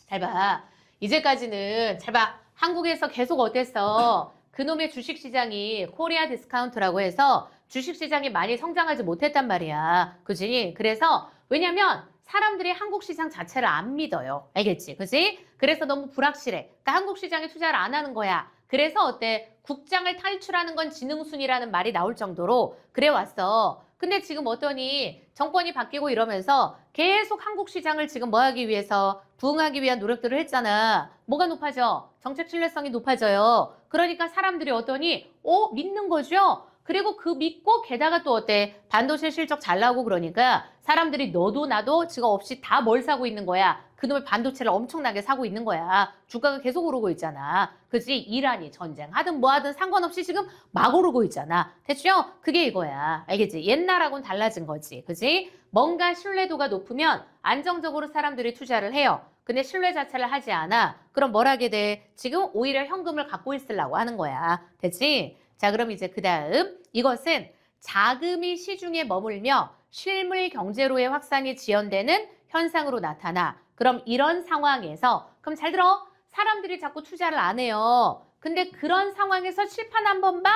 잘 봐. 이제까지는 잘 봐. 한국에서 계속 어땠어? 그놈의 주식시장이 코리아 디스카운트라고 해서 주식시장이 많이 성장하지 못했단 말이야. 그지? 그래서 왜냐면 사람들이 한국 시장 자체를 안 믿어요. 알겠지? 그지? 그래서 너무 불확실해. 그러니까 한국 시장에 투자를 안 하는 거야. 그래서 어때? 국장을 탈출하는 건 지능순이라는 말이 나올 정도로 그래 왔어. 근데 지금 어떠니 정권이 바뀌고 이러면서 계속 한국 시장을 지금 뭐 하기 위해서 부응하기 위한 노력들을 했잖아. 뭐가 높아져? 정책 신뢰성이 높아져요. 그러니까 사람들이 어떠니? 믿는 거죠? 그리고 그 믿고 게다가 또 어때? 반도체 실적 잘 나오고 그러니까 사람들이 너도 나도 지금 없이 다 뭘 사고 있는 거야? 그놈의 반도체를 엄청나게 사고 있는 거야. 주가가 계속 오르고 있잖아. 그지? 이란이 전쟁하든 뭐하든 상관없이 지금 막 오르고 있잖아. 됐죠? 그게 이거야. 알겠지? 옛날하고는 달라진 거지. 그지? 뭔가 신뢰도가 높으면 안정적으로 사람들이 투자를 해요. 근데 신뢰 자체를 하지 않아. 그럼 뭘 하게 돼? 지금 오히려 현금을 갖고 있으려고 하는 거야. 됐지? 자, 그럼 이제 그 다음 이것은 자금이 시중에 머물며 실물 경제로의 확산이 지연되는 현상으로 나타나. 그럼 이런 상황에서 그럼 잘 들어. 사람들이 자꾸 투자를 안 해요. 근데 그런 상황에서 칠판 한번 봐.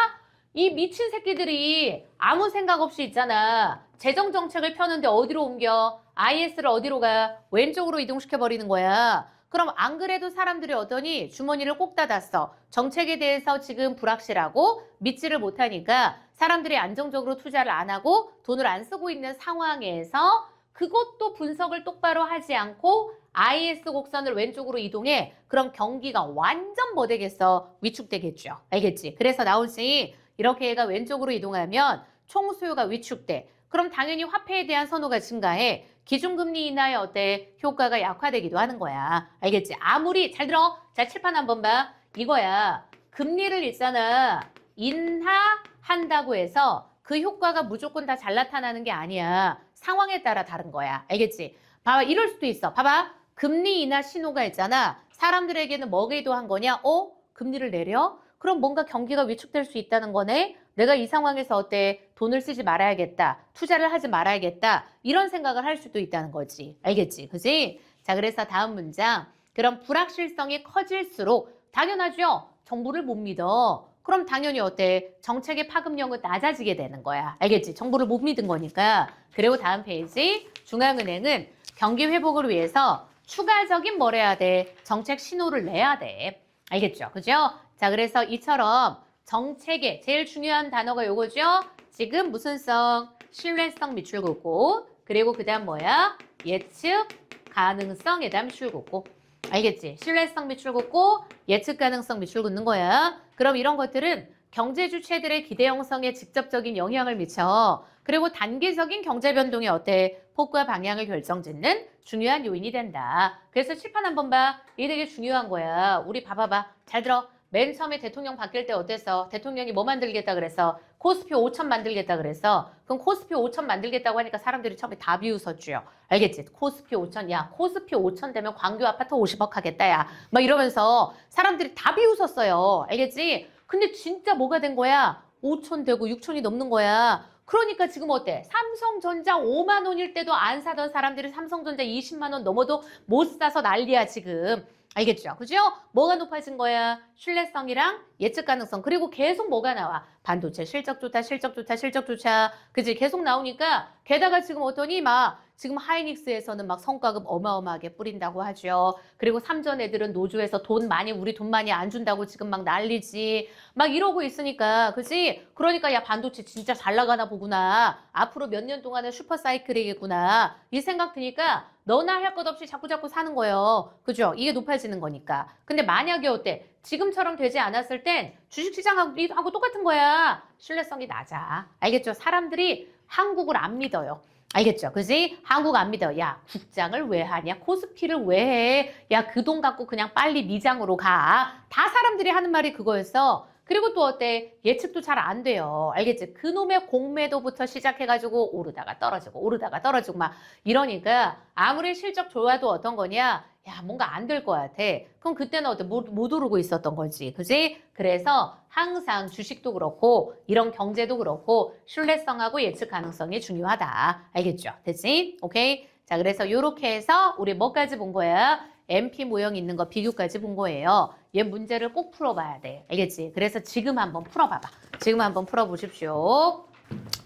이 미친 새끼들이 아무 생각 없이 있잖아. 재정 정책을 펴는데 어디로 옮겨? IS를 어디로 가? 왼쪽으로 이동시켜버리는 거야. 그럼 안 그래도 사람들이 어떠니 주머니를 꼭 닫았어. 정책에 대해서 지금 불확실하고 믿지를 못하니까 사람들이 안정적으로 투자를 안 하고 돈을 안 쓰고 있는 상황에서 그것도 분석을 똑바로 하지 않고 IS 곡선을 왼쪽으로 이동해. 그럼 경기가 완전 뭐 되겠어? 위축되겠죠. 알겠지? 그래서 나오지 이렇게 얘가 왼쪽으로 이동하면 총수요가 위축돼. 그럼 당연히 화폐에 대한 선호가 증가해. 기준금리 인하의 어때? 효과가 약화되기도 하는 거야. 알겠지? 아무리 잘 들어. 자, 칠판 한번 봐. 이거야. 금리를 있잖아. 인하한다고 해서 그 효과가 무조건 다 잘 나타나는 게 아니야. 상황에 따라 다른 거야. 알겠지? 봐봐. 이럴 수도 있어. 봐봐. 금리 인하 신호가 있잖아. 사람들에게는 뭐기도 한 거냐? 금리를 내려? 그럼 뭔가 경기가 위축될 수 있다는 거네? 내가 이 상황에서 어때? 돈을 쓰지 말아야겠다. 투자를 하지 말아야겠다. 이런 생각을 할 수도 있다는 거지. 알겠지? 그지? 자, 그래서 다음 문장. 그럼 불확실성이 커질수록 당연하죠. 정부를 못 믿어. 그럼 당연히 어때? 정책의 파급력은 낮아지게 되는 거야. 알겠지? 정부를 못 믿은 거니까. 그리고 다음 페이지. 중앙은행은 경기 회복을 위해서 추가적인 뭘 해야 돼? 정책 신호를 내야 돼. 알겠죠? 그죠? 자, 그래서 이처럼 정책의 제일 중요한 단어가 요거죠? 지금 무슨 성? 신뢰성 밑줄 긋고 그리고 그 다음 뭐야? 예측 가능성에다 밑줄 긋고 알겠지? 신뢰성 밑줄 긋고 예측 가능성 밑줄 긋는 거야. 그럼 이런 것들은 경제 주체들의 기대 형성에 직접적인 영향을 미쳐. 그리고 단기적인 경제 변동의 어때? 폭과 방향을 결정짓는 중요한 요인이 된다. 그래서 칠판 한번 봐. 이게 되게 중요한 거야. 우리 봐봐봐. 잘 들어. 맨 처음에 대통령 바뀔 때 어땠어? 대통령이 뭐 만들겠다 그랬어? 코스피 5천 만들겠다 그랬어. 그럼 코스피 5천 만들겠다고 하니까 사람들이 처음에 다 비웃었죠. 알겠지? 코스피 5천, 야, 코스피 5천 되면 광교 아파트 50억 하겠다, 야. 막 이러면서 사람들이 다 비웃었어요. 알겠지? 근데 진짜 뭐가 된 거야? 5천 되고 6천이 넘는 거야. 그러니까 지금 어때? 삼성전자 5만 원일 때도 안 사던 사람들이 삼성전자 20만 원 넘어도 못 사서 난리야, 지금. 알겠죠? 그죠? 뭐가 높아진 거야? 신뢰성이랑 예측 가능성. 그리고 계속 뭐가 나와? 반도체 실적 좋다, 실적 좋다, 실적 좋다. 그지? 계속 나오니까 게다가 지금 어떠니? 막 지금 하이닉스에서는 막 성과급 어마어마하게 뿌린다고 하죠. 그리고 삼전 애들은 노조에서 우리 돈 많이 안 준다고 지금 막 난리지. 막 이러고 있으니까. 그지? 그러니까 야, 반도체 진짜 잘 나가나 보구나. 앞으로 몇 년 동안은 슈퍼사이클이겠구나. 이 생각 드니까 너나 할 것 없이 자꾸자꾸 사는 거예요. 그죠? 이게 높아지는 거니까. 근데 만약에 어때? 지금처럼 되지 않았을 땐 주식시장하고 똑같은 거야. 신뢰성이 낮아. 알겠죠? 사람들이 한국을 안 믿어요. 알겠죠? 그지? 한국 안 믿어. 야, 국장을 왜 하냐? 코스피를 왜 해? 야, 그 돈 갖고 그냥 빨리 미장으로 가. 다 사람들이 하는 말이 그거였어. 그리고 또 어때? 예측도 잘 안 돼요. 알겠지? 그놈의 공매도부터 시작해가지고 오르다가 떨어지고 막 이러니까 아무리 실적 좋아도 어떤 거냐? 야, 뭔가 안 될 것 같아. 그럼 그때는 어때? 못 오르고 있었던 거지. 그지? 그래서 항상 주식도 그렇고 이런 경제도 그렇고 신뢰성하고 예측 가능성이 중요하다. 알겠죠? 됐지? 오케이? 자, 그래서 요렇게 해서 우리 뭐까지 본 거야? MP 모형 있는 거 비교까지 본 거예요. 얘 문제를 꼭 풀어봐야 돼. 알겠지? 그래서 지금 한번 풀어봐봐. 지금 한번 풀어보십시오.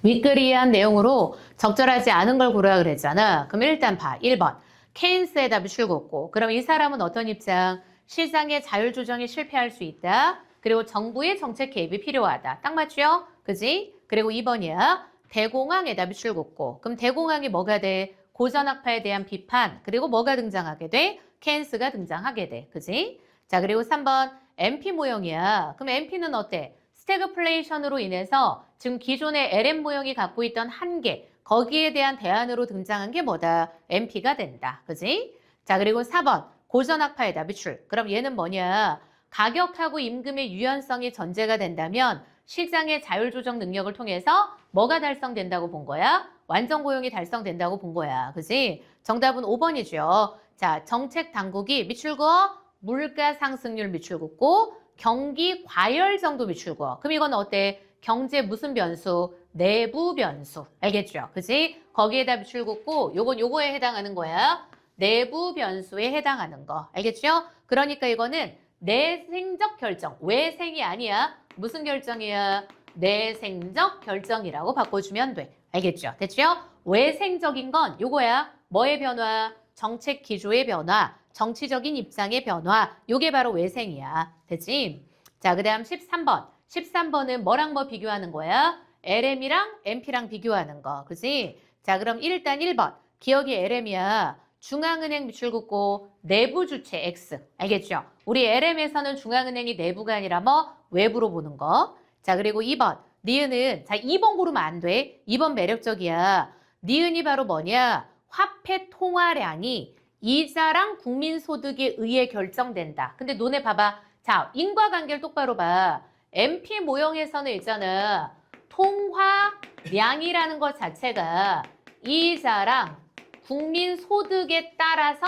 윗그리한 내용으로 적절하지 않은 걸 고르라 그랬잖아. 그럼 일단 봐. 1번. 케인스의 답이 출구고. 그럼 이 사람은 어떤 입장? 시장의 자율조정이 실패할 수 있다. 그리고 정부의 정책 개입이 필요하다. 딱 맞죠? 그지? 그리고 2번이야. 대공황의 답이 출구고. 그럼 대공황이 뭐가 돼? 고전학파에 대한 비판, 그리고 뭐가 등장하게 돼? 케인스가 등장하게 돼. 그지? 자, 그리고 3번 MP 모형이야. 그럼 MP는 어때? 스태그플레이션으로 인해서 지금 기존의 LM 모형이 갖고 있던 한계, 거기에 대한 대안으로 등장한 게 뭐다? MP가 된다. 그지? 자, 그리고 4번 고전학파에다 비출. 그럼 얘는 뭐냐? 가격하고 임금의 유연성이 전제가 된다면 시장의 자율조정 능력을 통해서 뭐가 달성된다고 본 거야? 완전 고용이 달성된다고 본 거야. 그지? 정답은 5번이죠. 자, 정책 당국이 미출구어 물가 상승률 미출국고 경기 과열 정도 미출구어. 그럼 이건 어때? 경제 무슨 변수? 내부 변수. 알겠죠? 그지? 거기에다 미출국고 요건 요거에 해당하는 거야. 내부 변수에 해당하는 거. 알겠죠? 그러니까 이거는 내생적 결정. 외생이 아니야. 무슨 결정이야? 내생적 결정이라고 바꿔주면 돼. 알겠죠? 됐죠? 외생적인 건 요거야. 뭐의 변화? 정책 기조의 변화, 정치적인 입장의 변화. 요게 바로 외생이야. 됐지? 자, 그 다음 13번. 13번은 뭐랑 뭐 비교하는 거야? LM이랑 MP랑 비교하는 거. 그지? 자, 그럼 일단 1번. 기억이 LM이야. 중앙은행 미출국고 내부 주체 X. 알겠죠? 우리 LM에서는 중앙은행이 내부가 아니라 뭐 외부로 보는 거. 자, 그리고 2번. 니은은 자 2번 고르면 안 돼. 2번 매력적이야. 니은이 바로 뭐냐? 화폐 통화량이 이자랑 국민소득에 의해 결정된다. 근데 너네 봐봐. 자, 인과관계를 똑바로 봐. MP 모형에서는 있잖아. 통화량이라는 것 자체가 이자랑 국민소득에 따라서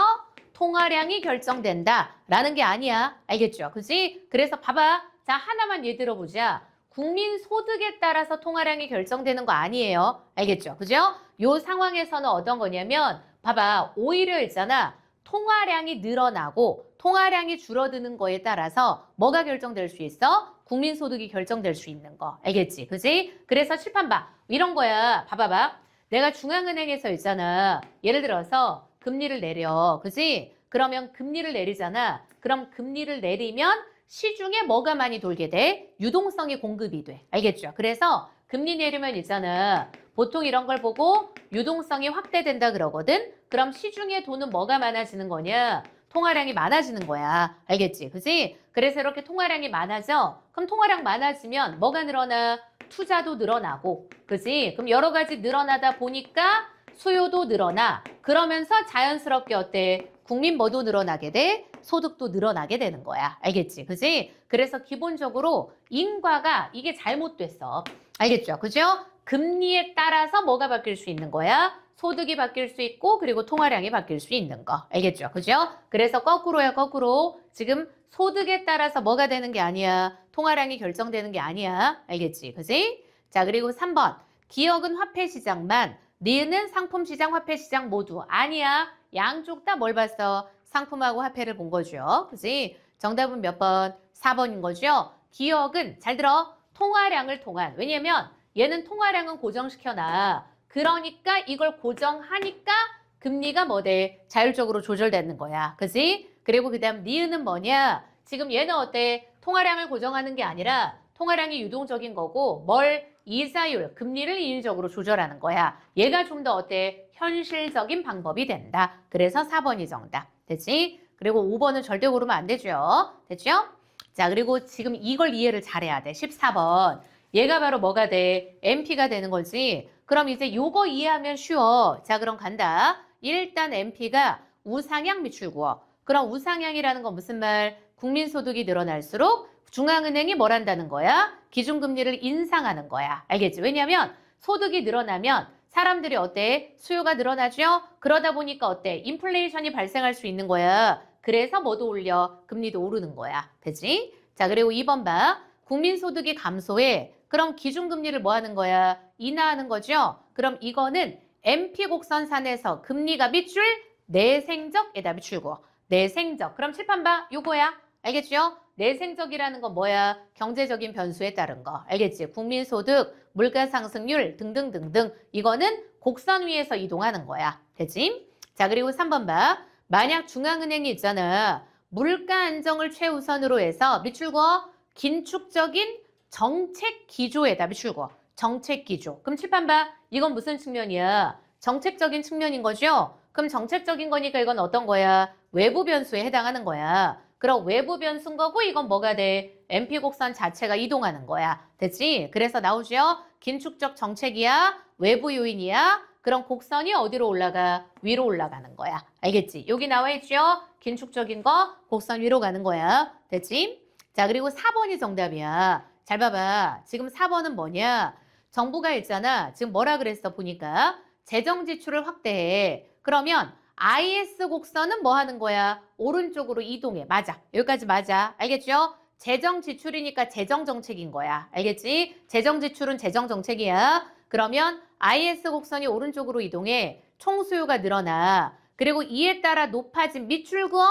통화량이 결정된다라는 게 아니야. 알겠죠? 그지? 그래서 봐봐. 자, 하나만 예를 들어보자. 국민소득에 따라서 통화량이 결정되는 거 아니에요. 알겠죠? 그죠? 요 상황에서는 어떤 거냐면 봐봐. 오히려 있잖아. 통화량이 늘어나고 통화량이 줄어드는 거에 따라서 뭐가 결정될 수 있어? 국민소득이 결정될 수 있는 거. 알겠지? 그지? 그래서 칠판 봐. 이런 거야. 봐봐봐. 내가 중앙은행에서 있잖아. 예를 들어서 금리를 내려. 그지? 그러면 금리를 내리잖아. 그럼 금리를 내리면 시중에 뭐가 많이 돌게 돼? 유동성이 공급이 돼. 알겠죠? 그래서 금리 내리면 있잖아. 보통 이런 걸 보고 유동성이 확대된다 그러거든? 그럼 시중에 돈은 뭐가 많아지는 거냐? 통화량이 많아지는 거야. 알겠지? 그지? 그래서 이렇게 통화량이 많아져. 그럼 통화량 많아지면 뭐가 늘어나? 투자도 늘어나고. 그지? 그럼 여러 가지 늘어나다 보니까 수요도 늘어나. 그러면서 자연스럽게 어때? 국민 뭐도 늘어나게 돼? 소득도 늘어나게 되는 거야. 알겠지? 그지? 그래서 기본적으로 인과가 이게 잘못됐어. 알겠죠? 그죠? 금리에 따라서 뭐가 바뀔 수 있는 거야? 소득이 바뀔 수 있고 그리고 통화량이 바뀔 수 있는 거. 알겠죠? 그죠? 그래서 거꾸로야 거꾸로. 지금 소득에 따라서 뭐가 되는 게 아니야. 통화량이 결정되는 게 아니야. 알겠지? 그지? 자, 그리고 3번. 기억은 화폐시장만, 니은은 상품시장, 화폐시장 모두. 아니야. 양쪽 다 뭘 봤어? 상품하고 화폐를 본 거죠. 그지? 정답은 몇 번? 4번인 거죠? 기억은 잘 들어. 통화량을 통한. 왜냐면 얘는 통화량은 고정시켜놔. 그러니까 이걸 고정하니까 금리가 뭐 돼? 자율적으로 조절되는 거야. 그지? 그리고 그 다음 니은은 뭐냐? 지금 얘는 어때? 통화량을 고정하는 게 아니라 통화량이 유동적인 거고 뭘? 이자율, 금리를 인위적으로 조절하는 거야. 얘가 좀 더 어때? 현실적인 방법이 된다. 그래서 4번이 정답. 됐지? 그리고 5번은 절대 고르면 안 되죠. 됐죠? 자, 그리고 지금 이걸 이해를 잘해야 돼. 14번. 얘가 바로 뭐가 돼? MP가 되는 거지. 그럼 이제 요거 이해하면 쉬워. 자, 그럼 간다. 일단 MP가 우상향 미출구어. 그럼 우상향이라는 건 무슨 말? 국민소득이 늘어날수록 중앙은행이 뭘 한다는 거야? 기준금리를 인상하는 거야. 알겠지? 왜냐면 소득이 늘어나면 사람들이 어때? 수요가 늘어나죠? 그러다 보니까 어때? 인플레이션이 발생할 수 있는 거야. 그래서 뭐도 올려? 금리도 오르는 거야. 되지? 자, 그리고 2번 봐. 국민소득이 감소해. 그럼 기준금리를 뭐 하는 거야? 인하하는 거죠? 그럼 이거는 MP 곡선산에서 금리가 밑줄 내생적에다 밑줄고. 내생적. 그럼 칠판 봐. 요거야. 알겠죠? 내생적이라는 건 뭐야? 경제적인 변수에 따른 거. 알겠지? 국민소득, 물가 상승률 등등등등. 이거는 곡선 위에서 이동하는 거야. 되지? 자, 그리고 3번 봐. 만약 중앙은행이 있잖아. 물가 안정을 최우선으로 해서 밑줄거 긴축적인 정책 기조에다 밑줄거 정책 기조. 그럼 칠판 봐. 이건 무슨 측면이야? 정책적인 측면인 거죠? 그럼 정책적인 거니까 이건 어떤 거야? 외부 변수에 해당하는 거야. 그럼 외부 변수인 거고 이건 뭐가 돼? MP 곡선 자체가 이동하는 거야. 됐지? 그래서 나오죠? 긴축적 정책이야? 외부 요인이야? 그럼 곡선이 어디로 올라가? 위로 올라가는 거야. 알겠지? 여기 나와 있죠? 긴축적인 거 곡선 위로 가는 거야. 됐지? 자, 그리고 4번이 정답이야. 잘 봐봐. 지금 4번은 뭐냐? 정부가 있잖아. 지금 뭐라 그랬어? 보니까 재정 지출을 확대해. 그러면 IS 곡선은 뭐 하는 거야? 오른쪽으로 이동해. 맞아. 여기까지 맞아. 알겠죠? 재정 지출이니까 재정 정책인 거야. 알겠지? 재정 지출은 재정 정책이야. 그러면 IS 곡선이 오른쪽으로 이동해. 총 수요가 늘어나. 그리고 이에 따라 높아진 미출구어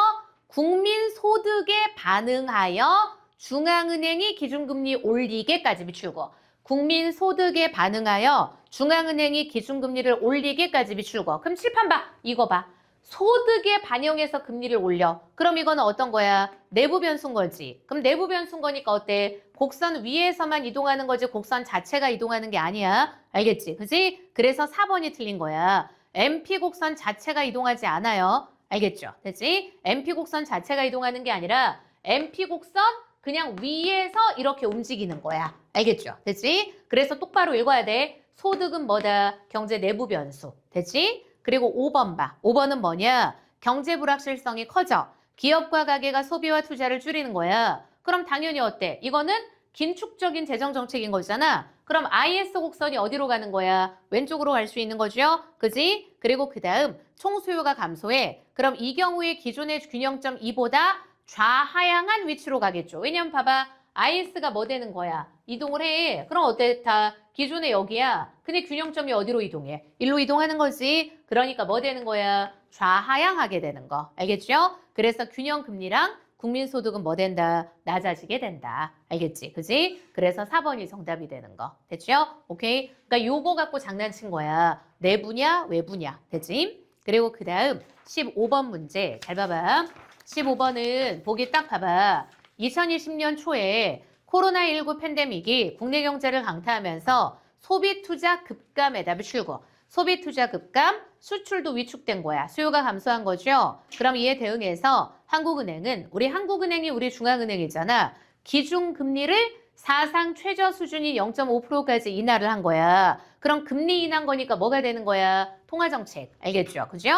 국민 소득에 반응하여 중앙은행이 기준금리 올리게까지 미출구어. 국민 소득에 반응하여 중앙은행이 기준금리를 올리게까지 미출구어. 그럼 칠판 봐. 이거 봐. 소득에 반영해서 금리를 올려. 그럼 이거는 어떤 거야? 내부 변수인 거지. 그럼 내부 변수인 거니까 어때? 곡선 위에서만 이동하는 거지 곡선 자체가 이동하는 게 아니야. 알겠지? 그지? 그래서 4번이 틀린 거야. MP 곡선 자체가 이동하지 않아요. 알겠죠? 됐지? MP 곡선 자체가 이동하는 게 아니라 MP 곡선 그냥 위에서 이렇게 움직이는 거야. 알겠죠? 됐지? 그래서 똑바로 읽어야 돼. 소득은 뭐다? 경제 내부 변수. 됐지? 그리고 5번 봐. 5번은 뭐냐? 경제 불확실성이 커져. 기업과 가게가 소비와 투자를 줄이는 거야. 그럼 당연히 어때? 이거는 긴축적인 재정 정책인 거잖아. 그럼 IS 곡선이 어디로 가는 거야? 왼쪽으로 갈 수 있는 거죠? 그지? 그리고 그 다음 총수요가 감소해. 그럼 이 경우에 기존의 균형점 2보다 좌하향한 위치로 가겠죠. 왜냐면 봐봐. IS가 뭐 되는 거야? 이동을 해. 그럼 어때? 다 기존의 여기야. 근데 균형점이 어디로 이동해? 일로 이동하는 거지. 그러니까 뭐 되는 거야? 좌하향하게 되는 거. 알겠죠? 그래서 균형금리랑 국민소득은 뭐 된다? 낮아지게 된다. 알겠지? 그지? 그래서 4번이 정답이 되는 거. 됐죠? 오케이? 그러니까 요거 갖고 장난친 거야. 내부냐? 외부냐? 됐지? 그리고 그 다음 15번 문제. 잘 봐봐. 15번은 보기 딱 봐봐. 2020년 초에 코로나19 팬데믹이 국내 경제를 강타하면서 소비 투자 급감에다 비추고 소비 투자 급감, 수출도 위축된 거야. 수요가 감소한 거죠. 그럼 이에 대응해서 한국은행은 우리 중앙은행이잖아. 기준금리를 사상 최저 수준인 0.5%까지 인하를 한 거야. 그럼 금리 인하한 거니까 뭐가 되는 거야? 통화정책. 알겠죠? 그죠?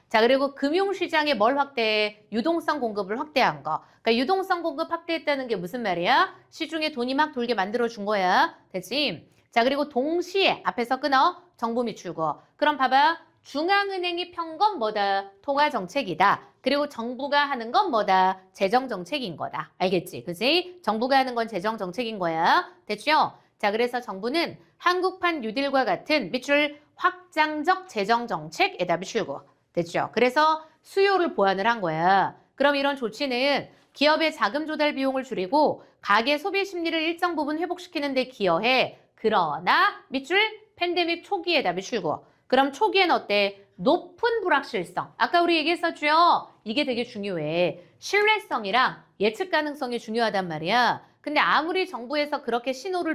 자, 그리고 금융시장에 뭘 확대해? 유동성 공급을 확대한 거. 그러니까 유동성 공급 확대했다는 게 무슨 말이야? 시중에 돈이 막 돌게 만들어준 거야. 됐지? 자, 그리고 동시에 앞에서 끊어. 정부 미출고. 그럼 봐봐. 중앙은행이 편 건 뭐다? 통화정책이다. 그리고 정부가 하는 건 뭐다? 재정정책인 거다. 알겠지? 그지? 정부가 하는 건 재정정책인 거야. 됐죠? 자, 그래서 정부는 한국판 뉴딜과 같은 미출 확장적 재정정책에다 미출고. 됐죠? 그래서 수요를 보완을 한 거야. 그럼 이런 조치는 기업의 자금 조달 비용을 줄이고 가계 소비 심리를 일정 부분 회복시키는 데 기여해. 그러나 밑줄 팬데믹 초기에다 미출고. 그럼 초기엔 어때? 높은 불확실성. 아까 우리 얘기했었죠? 이게 되게 중요해. 신뢰성이랑 예측 가능성이 중요하단 말이야. 근데 아무리 정부에서 그렇게 시그널을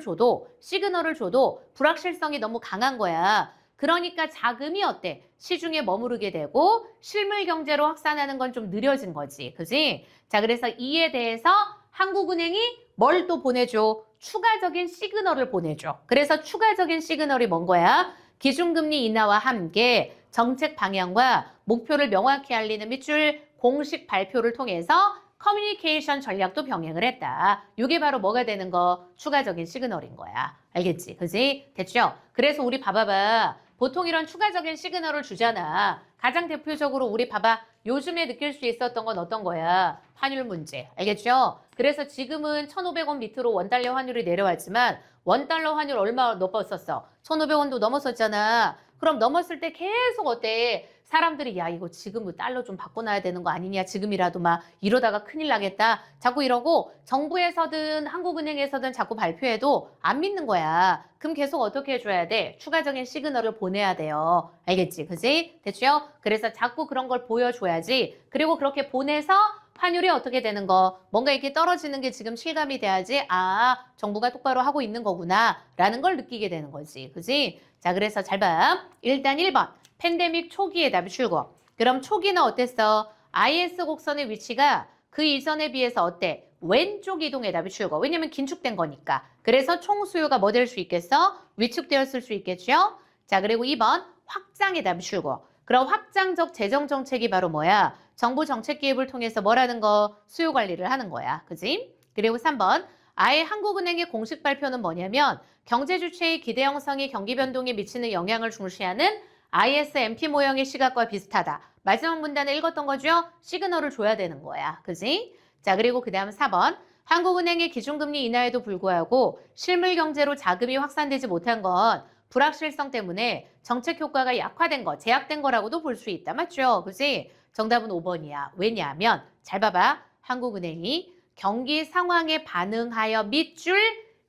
줘도 불확실성이 너무 강한 거야. 그러니까 자금이 어때? 시중에 머무르게 되고 실물 경제로 확산하는 건 좀 느려진 거지. 그지? 자, 그래서 이에 대해서 한국은행이 뭘 또 보내줘? 추가적인 시그널을 보내줘. 그래서 추가적인 시그널이 뭔 거야? 기준금리 인하와 함께 정책 방향과 목표를 명확히 알리는 밑줄 공식 발표를 통해서 커뮤니케이션 전략도 병행을 했다. 이게 바로 뭐가 되는 거? 추가적인 시그널인 거야. 알겠지? 그지? 됐죠? 그래서 우리 봐봐봐. 보통 이런 추가적인 시그널을 주잖아. 가장 대표적으로 우리 봐봐. 요즘에 느낄 수 있었던 건 어떤 거야? 환율 문제. 알겠죠? 그래서 지금은 1,500원 밑으로 원달러 환율이 내려왔지만 원달러 환율 얼마 넘었었어? 1,500원도 넘었었잖아. 그럼 넘었을 때 계속 어때? 사람들이 야 이거 지금 뭐 달러 좀 바꿔놔야 되는 거 아니냐 지금이라도 막 이러다가 큰일 나겠다 자꾸 이러고 정부에서든 한국은행에서든 자꾸 발표해도 안 믿는 거야. 그럼 계속 어떻게 해줘야 돼? 추가적인 시그널을 보내야 돼요. 알겠지? 그지? 됐죠? 그래서 자꾸 그런 걸 보여줘야지. 그리고 그렇게 보내서 환율이 어떻게 되는 거 뭔가 이렇게 떨어지는 게 지금 실감이 돼야지 아 정부가 똑바로 하고 있는 거구나 라는 걸 느끼게 되는 거지. 그지? 자 그래서 잘 봐. 일단 1번 팬데믹 초기에 답이 출고. 그럼 초기는 어땠어? IS 곡선의 위치가 그 이전에 비해서 어때? 왼쪽 이동의 답이 출고. 왜냐면 긴축된 거니까. 그래서 총 수요가 뭐 될 수 있겠어? 위축되었을 수 있겠죠? 자, 그리고 2번 확장의 답이 출고. 그럼 확장적 재정 정책이 바로 뭐야? 정부 정책 기획을 통해서 뭐라는 거? 수요 관리를 하는 거야. 그지? 그리고 3번 아예 한국은행의 공식 발표는 뭐냐면 경제 주체의 기대 형성이 경기 변동에 미치는 영향을 중시하는 ISMP 모형의 시각과 비슷하다. 마지막 문단에 읽었던 거죠? 시그널을 줘야 되는 거야. 그지? 자, 그리고 그 다음 4번. 한국은행의 기준금리 인하에도 불구하고 실물 경제로 자금이 확산되지 못한 건 불확실성 때문에 정책 효과가 약화된 거, 제약된 거라고도 볼 수 있다. 맞죠? 그지? 정답은 5번이야. 왜냐하면 잘 봐봐. 한국은행이 경기 상황에 반응하여 밑줄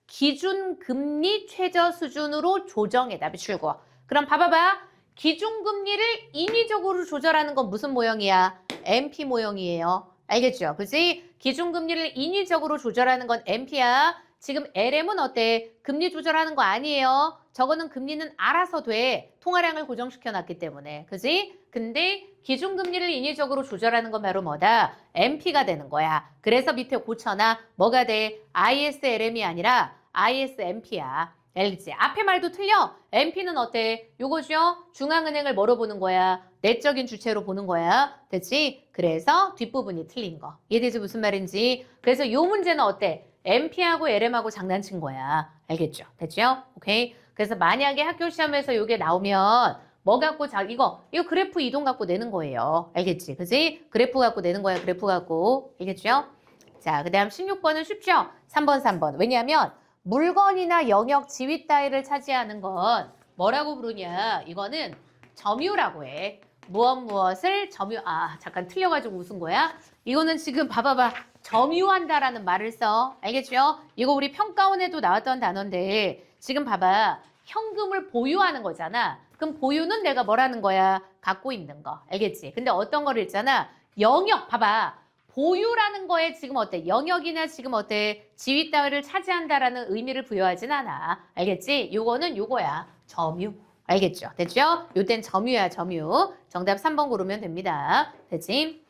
기준금리 최저 수준으로 조정해 답이 출고. 그럼 봐봐봐. 기준금리를 인위적으로 조절하는 건 무슨 모형이야? MP 모형이에요. 알겠죠? 그지? 기준금리를 인위적으로 조절하는 건 MP야. 지금 LM은 어때? 금리 조절하는 거 아니에요. 저거는 금리는 알아서 돼. 통화량을 고정시켜 놨기 때문에. 그지? 근데 기준금리를 인위적으로 조절하는 건 바로 뭐다? MP가 되는 거야. 그래서 밑에 고쳐놔. 뭐가 돼? ISLM이 아니라 ISMP야. 알겠지? 앞에 말도 틀려. MP는 어때? 요거죠? 중앙은행을 뭐로 보는 거야? 내적인 주체로 보는 거야. 됐지? 그래서 뒷부분이 틀린 거. 이해되지 무슨 말인지? 그래서 요 문제는 어때? MP하고 LM하고 장난친 거야. 알겠죠? 됐죠? 오케이? 그래서 만약에 학교 시험에서 요게 나오면 뭐 갖고 이거 그래프 이동 갖고 내는 거예요. 알겠지? 그지? 그래프 갖고 내는 거야. 그래프 갖고. 알겠죠? 자, 그 다음 16번은 쉽죠? 3번. 왜냐하면 물건이나 영역, 지위 따위를 차지하는 건 뭐라고 부르냐? 이거는 점유라고 해. 무엇을 점유, 잠깐 틀려가지고 웃은 거야? 이거는 지금 봐봐봐. 점유한다라는 말을 써. 알겠죠? 이거 우리 평가원에도 나왔던 단어인데 지금 봐봐. 현금을 보유하는 거잖아. 그럼 보유는 내가 뭐라는 거야? 갖고 있는 거. 알겠지? 근데 어떤 거를 있잖아. 영역, 봐봐. 보유라는 거에 지금 어때? 영역이나 지금 어때? 지위 따위를 차지한다라는 의미를 부여하진 않아. 알겠지? 요거는 요거야. 점유. 알겠죠? 됐죠? 요땐 점유야, 점유. 정답 3번 고르면 됩니다. 됐지?